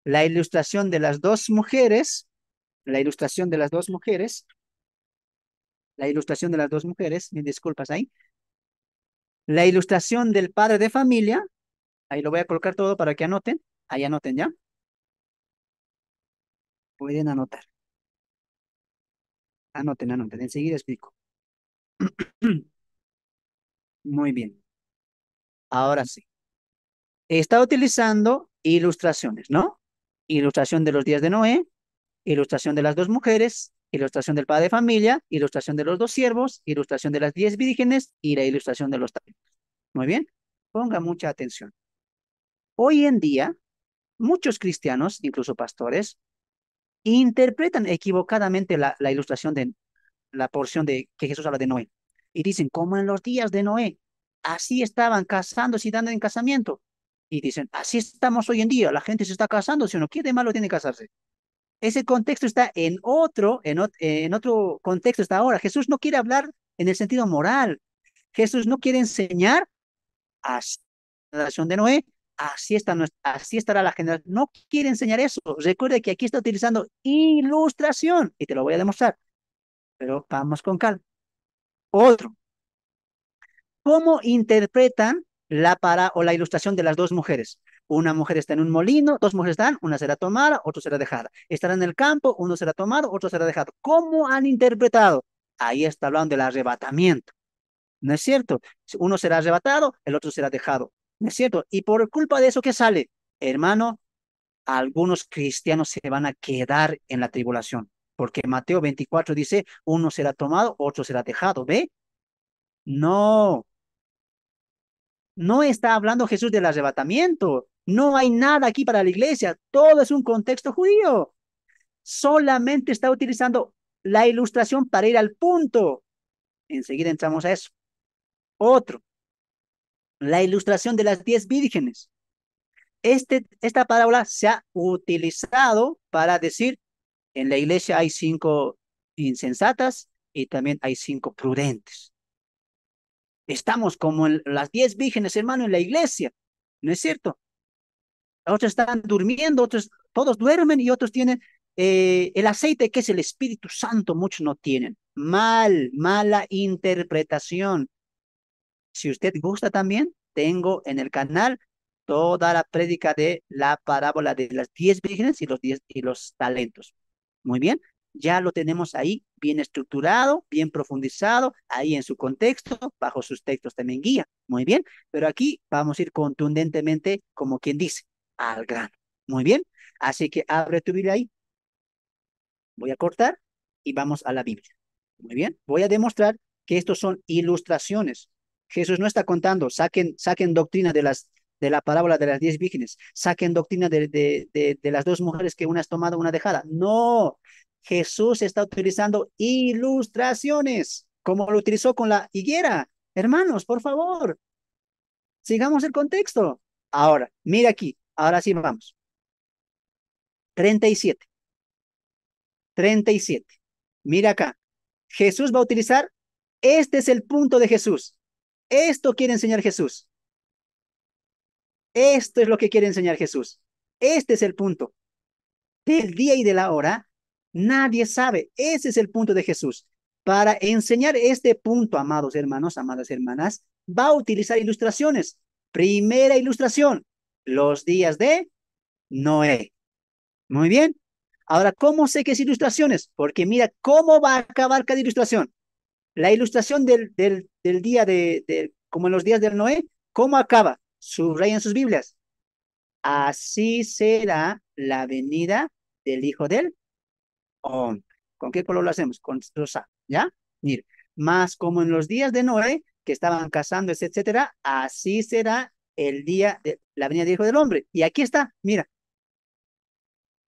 La ilustración de las dos mujeres, la ilustración de las dos mujeres, la ilustración de las dos mujeres, mis disculpas ahí. La ilustración del padre de familia, ahí lo voy a colocar todo para que anoten. Ahí anoten ya. Pueden anotar. Anoten, anoten. Enseguida explico. Muy bien. Ahora sí. Está utilizando ilustraciones, ¿no? Ilustración de los días de Noé, ilustración de las dos mujeres, ilustración del padre de familia, ilustración de los dos siervos, ilustración de las 10 vírgenes y la ilustración de los talentos. Muy bien. Ponga mucha atención. Hoy en día, muchos cristianos, incluso pastores, interpretan equivocadamente la ilustración de la porción de que Jesús habla de Noé. Y dicen, como en los días de Noé, así estaban casándose y dando en casamiento. Y dicen, así estamos hoy en día, la gente se está casando, si uno quiere de malo tiene que casarse. Ese contexto está en otro contexto está ahora. Jesús no quiere hablar en el sentido moral. Jesús no quiere enseñar así la generación de Noé, así estará la generación. No quiere enseñar eso. Recuerde que aquí está utilizando ilustración y te lo voy a demostrar, pero vamos con calma. Otro, ¿cómo interpretan la ilustración de las dos mujeres? Una mujer está en un molino, dos mujeres están, una será tomada, otra será dejada. Estará en el campo, uno será tomado, otro será dejado. ¿Cómo han interpretado? Ahí está hablando del arrebatamiento. ¿No es cierto? Uno será arrebatado, el otro será dejado. ¿No es cierto? Y por culpa de eso, ¿qué sale? Hermano, algunos cristianos se van a quedar en la tribulación. Porque Mateo 24 dice, uno será tomado, otro será dejado. ¿Ve? No, no está hablando Jesús del arrebatamiento. No hay nada aquí para la iglesia. Todo es un contexto judío. Solamente está utilizando la ilustración para ir al punto. Enseguida entramos a eso. Otro, la ilustración de las 10 vírgenes. Esta parábola se ha utilizado para decir, en la iglesia hay 5 insensatas y también hay 5 prudentes. Estamos como en las 10 vírgenes, hermano, en la iglesia. ¿No es cierto? Otros están durmiendo, otros, todos duermen y otros tienen el aceite que es el Espíritu Santo, muchos no tienen. Mala interpretación. Si usted gusta también, tengo en el canal toda la prédica de la parábola de las 10 vírgenes y los 10 y los talentos. Muy bien, ya lo tenemos ahí bien estructurado, bien profundizado, ahí en su contexto, bajo sus textos también guía. Muy bien, pero aquí vamos a ir contundentemente, como quien dice, al grano. Muy bien, así que abre tu Biblia ahí. Voy a cortar y vamos a la Biblia. Muy bien, voy a demostrar que estos son ilustraciones. Jesús no está contando, saquen doctrina de la parábola de las 10 vírgenes, saquen doctrina de las dos mujeres que una es tomada, una dejada. No, Jesús está utilizando ilustraciones, como lo utilizó con la higuera. Hermanos, por favor, sigamos el contexto. Ahora, mira aquí, ahora sí vamos. 37, 37. Mira acá. Jesús va a utilizar, este es el punto de Jesús. Esto quiere enseñar Jesús. Esto es lo que quiere enseñar Jesús. Este es el punto. del día y de la hora, nadie sabe. Ese es el punto de Jesús. Para enseñar este punto, amados hermanos, amadas hermanas, va a utilizar ilustraciones. Primera ilustración, los días de Noé. Muy bien. Ahora, ¿cómo sé que es ilustraciones? Porque mira cómo va a acabar cada ilustración. La ilustración del día como en los días del Noé, ¿cómo acaba? Subrayan sus Biblias. Así será la venida del Hijo del Hombre. ¿Con qué color lo hacemos? Con rosa, ¿ya? Mire, más como en los días de Noé, que estaban casándose, etcétera, así será el día de la venida del Hijo del Hombre. Y aquí está, mira,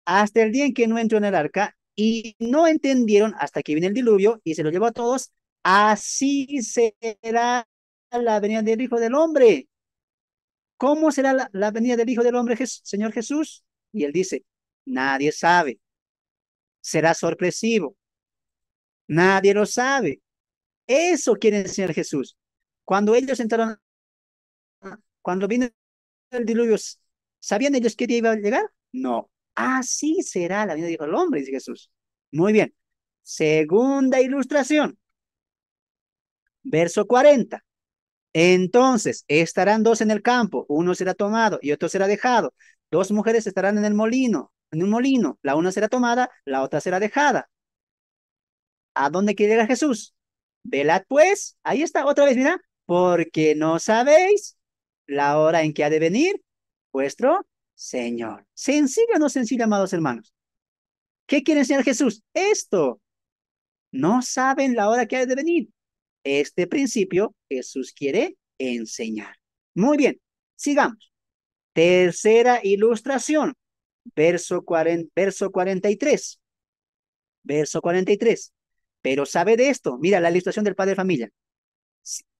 hasta el día en que no entró en el arca y no entendieron hasta que viene el diluvio y se lo llevó a todos, así será la venida del Hijo del Hombre. ¿Cómo será la venida del Hijo del Hombre, Señor Jesús? Y él dice, nadie sabe, será sorpresivo, nadie lo sabe. Eso quiere enseñar Jesús. Cuando ellos entraron, cuando vino el diluvio, ¿sabían ellos qué día iba a llegar? No. Así será la venida del Hijo del Hombre, dice Jesús. Muy bien. Segunda ilustración, verso 40. Entonces estarán dos en el campo, uno será tomado y otro será dejado. Dos mujeres estarán en el molino, en un molino, la una será tomada, la otra será dejada. ¿A dónde quiere llegar Jesús? Velad pues, ahí está otra vez, mira, porque no sabéis la hora en que ha de venir vuestro Señor. ¿Sencillo o no sencillo, amados hermanos? ¿Qué quiere enseñar Jesús? Esto. No saben la hora que ha de venir. Este principio Jesús quiere enseñar. Muy bien, sigamos. Tercera ilustración, verso 43. Verso 43. Pero sabe de esto, mira la ilustración del padre de familia,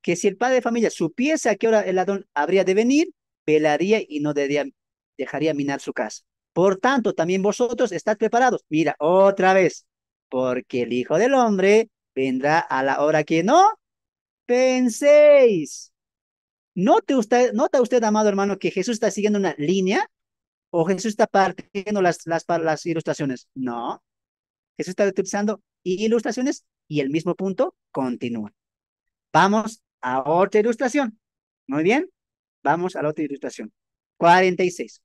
que si el padre de familia supiese a qué hora el ladrón habría de venir, velaría y no dejaría minar su casa. Por tanto, también vosotros estad preparados. Mira, otra vez, porque el Hijo del Hombre vendrá a la hora que no penséis. Nota usted, amado hermano, que Jesús está siguiendo una línea o Jesús está partiendo las ilustraciones. No, Jesús está utilizando ilustraciones y el mismo punto continúa. Vamos a otra ilustración. Muy bien, vamos a la otra ilustración. 46.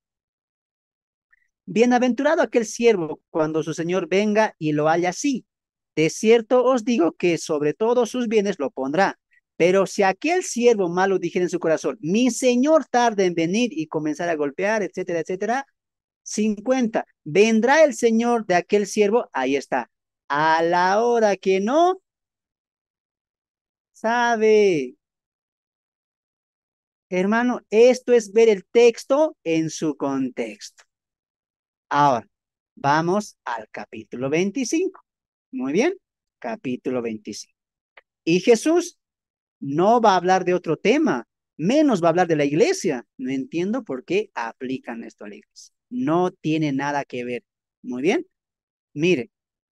Bienaventurado aquel siervo cuando su señor venga y lo haya así. De cierto os digo que sobre todos sus bienes lo pondrá. Pero si aquel siervo malo dijera en su corazón, mi señor tarda en venir y comenzar a golpear, etcétera, etcétera. 50. Vendrá el señor de aquel siervo, ahí está, a la hora que no sabe. Hermano, esto es ver el texto en su contexto. Ahora, vamos al capítulo 25. Muy bien, capítulo 25. Y Jesús no va a hablar de otro tema, menos va a hablar de la iglesia. No entiendo por qué aplican esto a la iglesia. No tiene nada que ver. Muy bien, mire.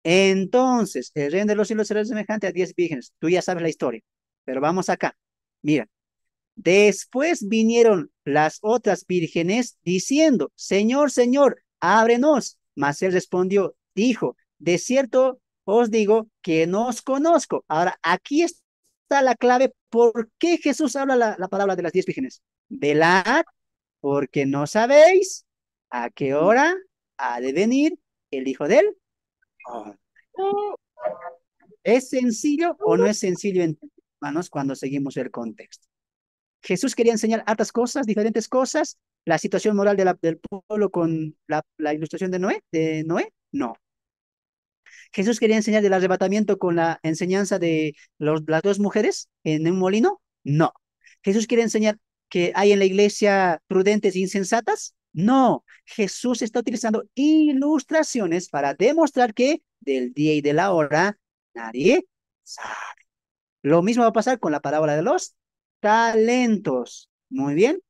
Entonces, el reino de los cielos será semejante a 10 vírgenes. Tú ya sabes la historia, pero vamos acá. Mira, después vinieron las otras vírgenes diciendo, Señor, Señor, ábrenos. Mas él respondió, dijo, de cierto os digo que no os conozco. Ahora, aquí está la clave. ¿Por qué Jesús habla la palabra de las 10 vírgenes? Velad, porque no sabéis a qué hora ha de venir el Hijo del Hombre. ¿Es sencillo o no es sencillo, hermanos, cuando seguimos el contexto? Jesús quería enseñar hartas cosas, diferentes cosas. La situación moral del pueblo con la ilustración de Noé, no. Jesús quería enseñar del arrebatamiento con la enseñanza de las dos mujeres en un molino, no. Jesús quiere enseñar que hay en la iglesia prudentes e insensatas, no. Jesús está utilizando ilustraciones para demostrar que del día y de la hora nadie sabe. Lo mismo va a pasar con la parábola de los talentos. Muy bien,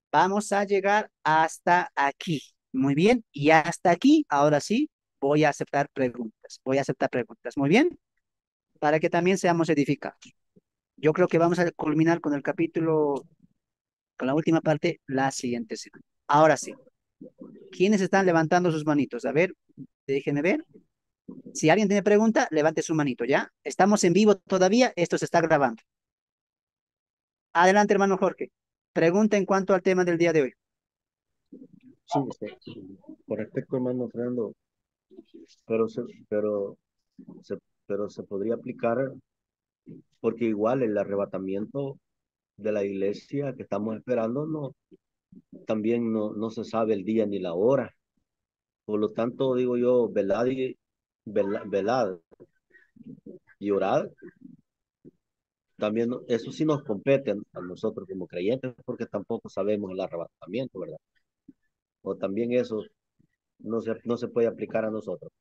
vamos a llegar hasta aquí. Muy bien, y hasta aquí, ahora sí, voy a aceptar preguntas. Voy a aceptar preguntas. Muy bien, para que también seamos edificados. Yo creo que vamos a culminar con el capítulo, con la última parte, la siguiente semana. Ahora sí, ¿Quiénes están levantando sus manitos? A ver, déjenme ver. Si alguien tiene pregunta, levante su manito, ¿ya? Estamos en vivo todavía, esto se está grabando. Adelante, hermano Jorge. Pregunta en cuanto al tema del día de hoy. Sí, con respecto, hermano Fernando, pero se, pero se podría aplicar, porque igual el arrebatamiento de la iglesia que estamos esperando, también no se sabe el día ni la hora. Por lo tanto, digo yo, velad y orad. También eso sí nos compete a nosotros como creyentes, porque tampoco sabemos el arrebatamiento, ¿verdad? O también eso no se puede aplicar a nosotros.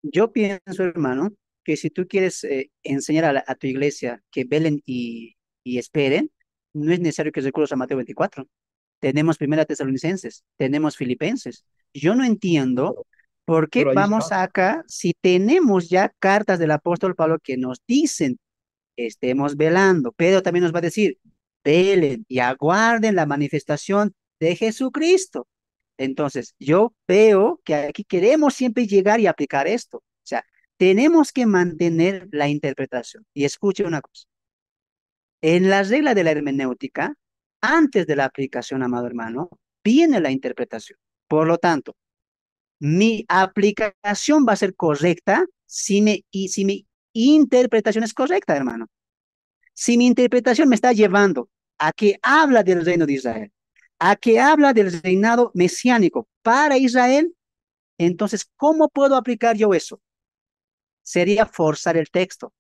Yo pienso, hermano, que si tú quieres enseñar a tu iglesia que velen y esperen, no es necesario que recurras a Mateo 24. Tenemos Primera Tesalonicenses, tenemos Filipenses. Yo no entiendo por qué Pero ahí vamos está. acá si tenemos ya cartas del apóstol Pablo que nos dicen estemos velando. Pedro también nos va a decir, velen y aguarden la manifestación de Jesucristo. Entonces, yo veo que aquí queremos siempre llegar y aplicar esto. O sea, tenemos que mantener la interpretación. Y escuche una cosa. En la regla de la hermenéutica, antes de la aplicación, amado hermano, viene la interpretación. Por lo tanto, mi aplicación va a ser correcta si mi interpretación es correcta, hermano. Si mi interpretación me está llevando a que habla del reino de Israel, a que habla del reinado mesiánico para Israel, entonces, ¿cómo puedo aplicar yo eso? Sería forzar el texto.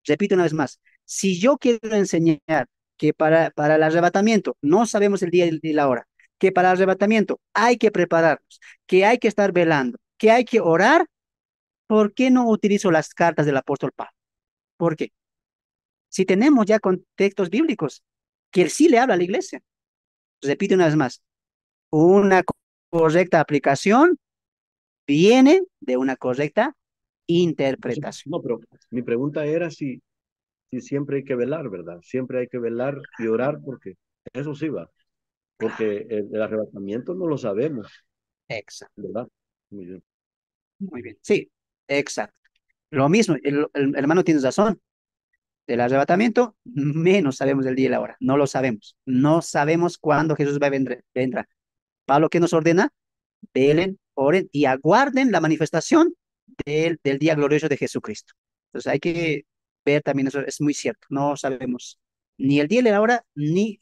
Repito una vez más, si yo quiero enseñar que para el arrebatamiento no sabemos el día y la hora, que para el arrebatamiento hay que prepararnos, que hay que estar velando, que hay que orar, ¿por qué no utilizo las cartas del apóstol Pablo? ¿Por qué? Si tenemos ya contextos bíblicos que él sí le habla a la iglesia. Repito una vez más, una correcta aplicación viene de una correcta interpretación. No, pero mi pregunta era si siempre hay que velar, ¿verdad? Siempre hay que velar y orar porque eso sí va, Claro, porque el arrebatamiento no lo sabemos, exacto. ¿verdad? Muy bien. Muy bien. Sí, exacto. Lo mismo, el hermano tiene razón. Del arrebatamiento, menos sabemos del día y la hora. No lo sabemos. No sabemos cuándo Jesús va a vendrá. Pablo, ¿qué nos ordena? Velen, oren y aguarden la manifestación del día glorioso de Jesucristo. Entonces hay que ver también eso, es muy cierto. No sabemos ni el día ni la hora, ni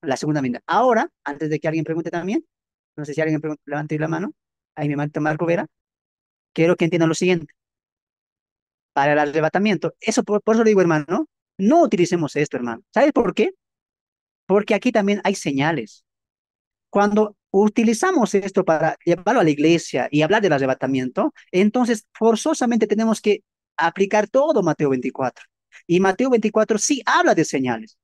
la segunda venida. Ahora, antes de que alguien pregunte también, no sé si alguien levante la mano, ahí mi hermanito Marco Vera, quiero que entiendan lo siguiente. Para el arrebatamiento, eso por eso le digo, hermano, no utilicemos esto, hermano. ¿Sabes por qué? Porque aquí también hay señales. Cuando utilizamos esto para llevarlo a la iglesia y hablar del arrebatamiento, entonces forzosamente tenemos que aplicar todo Mateo 24. Y Mateo 24 sí habla de señales.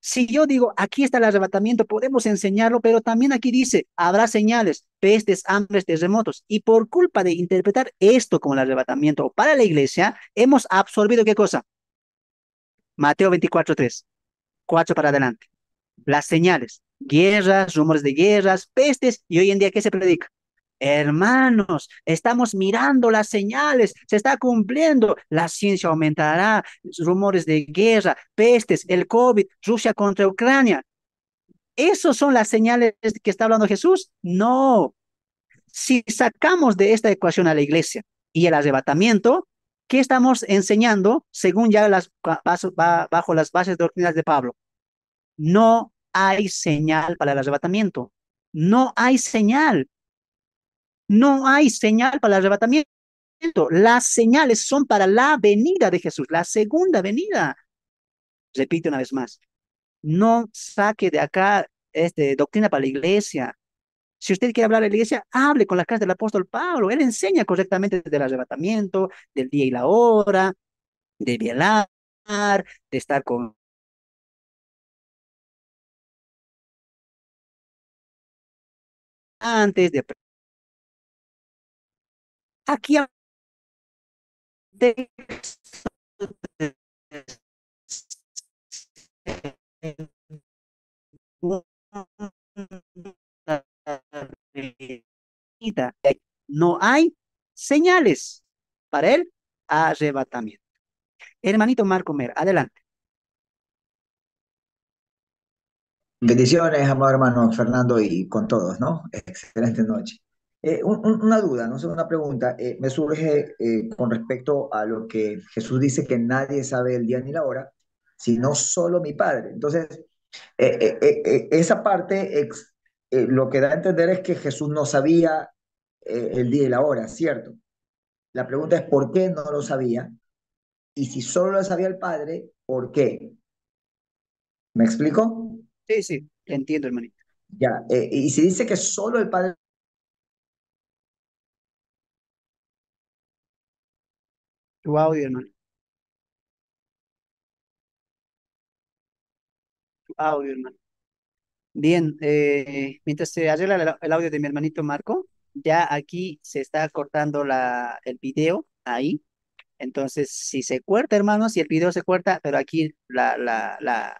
Si yo digo, aquí está el arrebatamiento, podemos enseñarlo, pero también aquí dice, habrá señales, pestes, hambres, terremotos. Y por culpa de interpretar esto como el arrebatamiento para la iglesia, hemos absorbido ¿qué cosa? Mateo 24:3, 4 para adelante. Las señales, guerras, rumores de guerras, pestes, y hoy en día, ¿qué se predica? Hermanos, estamos mirando las señales, se está cumpliendo, la ciencia aumentará, rumores de guerra, pestes, el COVID, Rusia contra Ucrania. ¿Esas son las señales que está hablando Jesús? No. Si sacamos de esta ecuación a la iglesia y el arrebatamiento, ¿qué estamos enseñando según ya bajo las bases doctrinales de Pablo? No hay señal para el arrebatamiento. No hay señal. No hay señal para el arrebatamiento. Las señales son para la venida de Jesús, la segunda venida. Repito una vez más. No saque de acá doctrina para la iglesia. Si usted quiere hablar de la iglesia, hable con la casa del apóstol Pablo. Él enseña correctamente del arrebatamiento, del día y la hora, de velar, de estar con antes, de aquí no hay señales para el arrebatamiento. Hermanito Marco Mer, adelante. Bendiciones, amado hermano Fernando, y con todos, ¿no? Excelente noche. Una duda, no sé, una pregunta, me surge con respecto a lo que Jesús dice que nadie sabe el día ni la hora, sino solo mi Padre. Entonces, esa parte lo que da a entender es que Jesús no sabía el día y la hora, ¿cierto? La pregunta es ¿por qué no lo sabía? Y si solo lo sabía el Padre, ¿por qué? ¿Me explico? Sí, sí, entiendo, hermanito. Ya, y si dice que solo el Padre. Tu audio, hermano. Tu audio, hermano. Bien, mientras se arregla el audio de mi hermanito Marco, ya aquí se está cortando el video ahí. Entonces, si se corta, hermano, si el video se corta, pero aquí la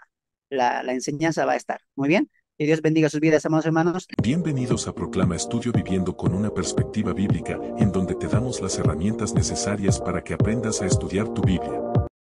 enseñanza va a estar. Muy bien. Que Dios bendiga sus vidas, amados hermanos. Bienvenidos a Proclama Estudio Viviendo con una perspectiva bíblica, en donde te damos las herramientas necesarias para que aprendas a estudiar tu Biblia.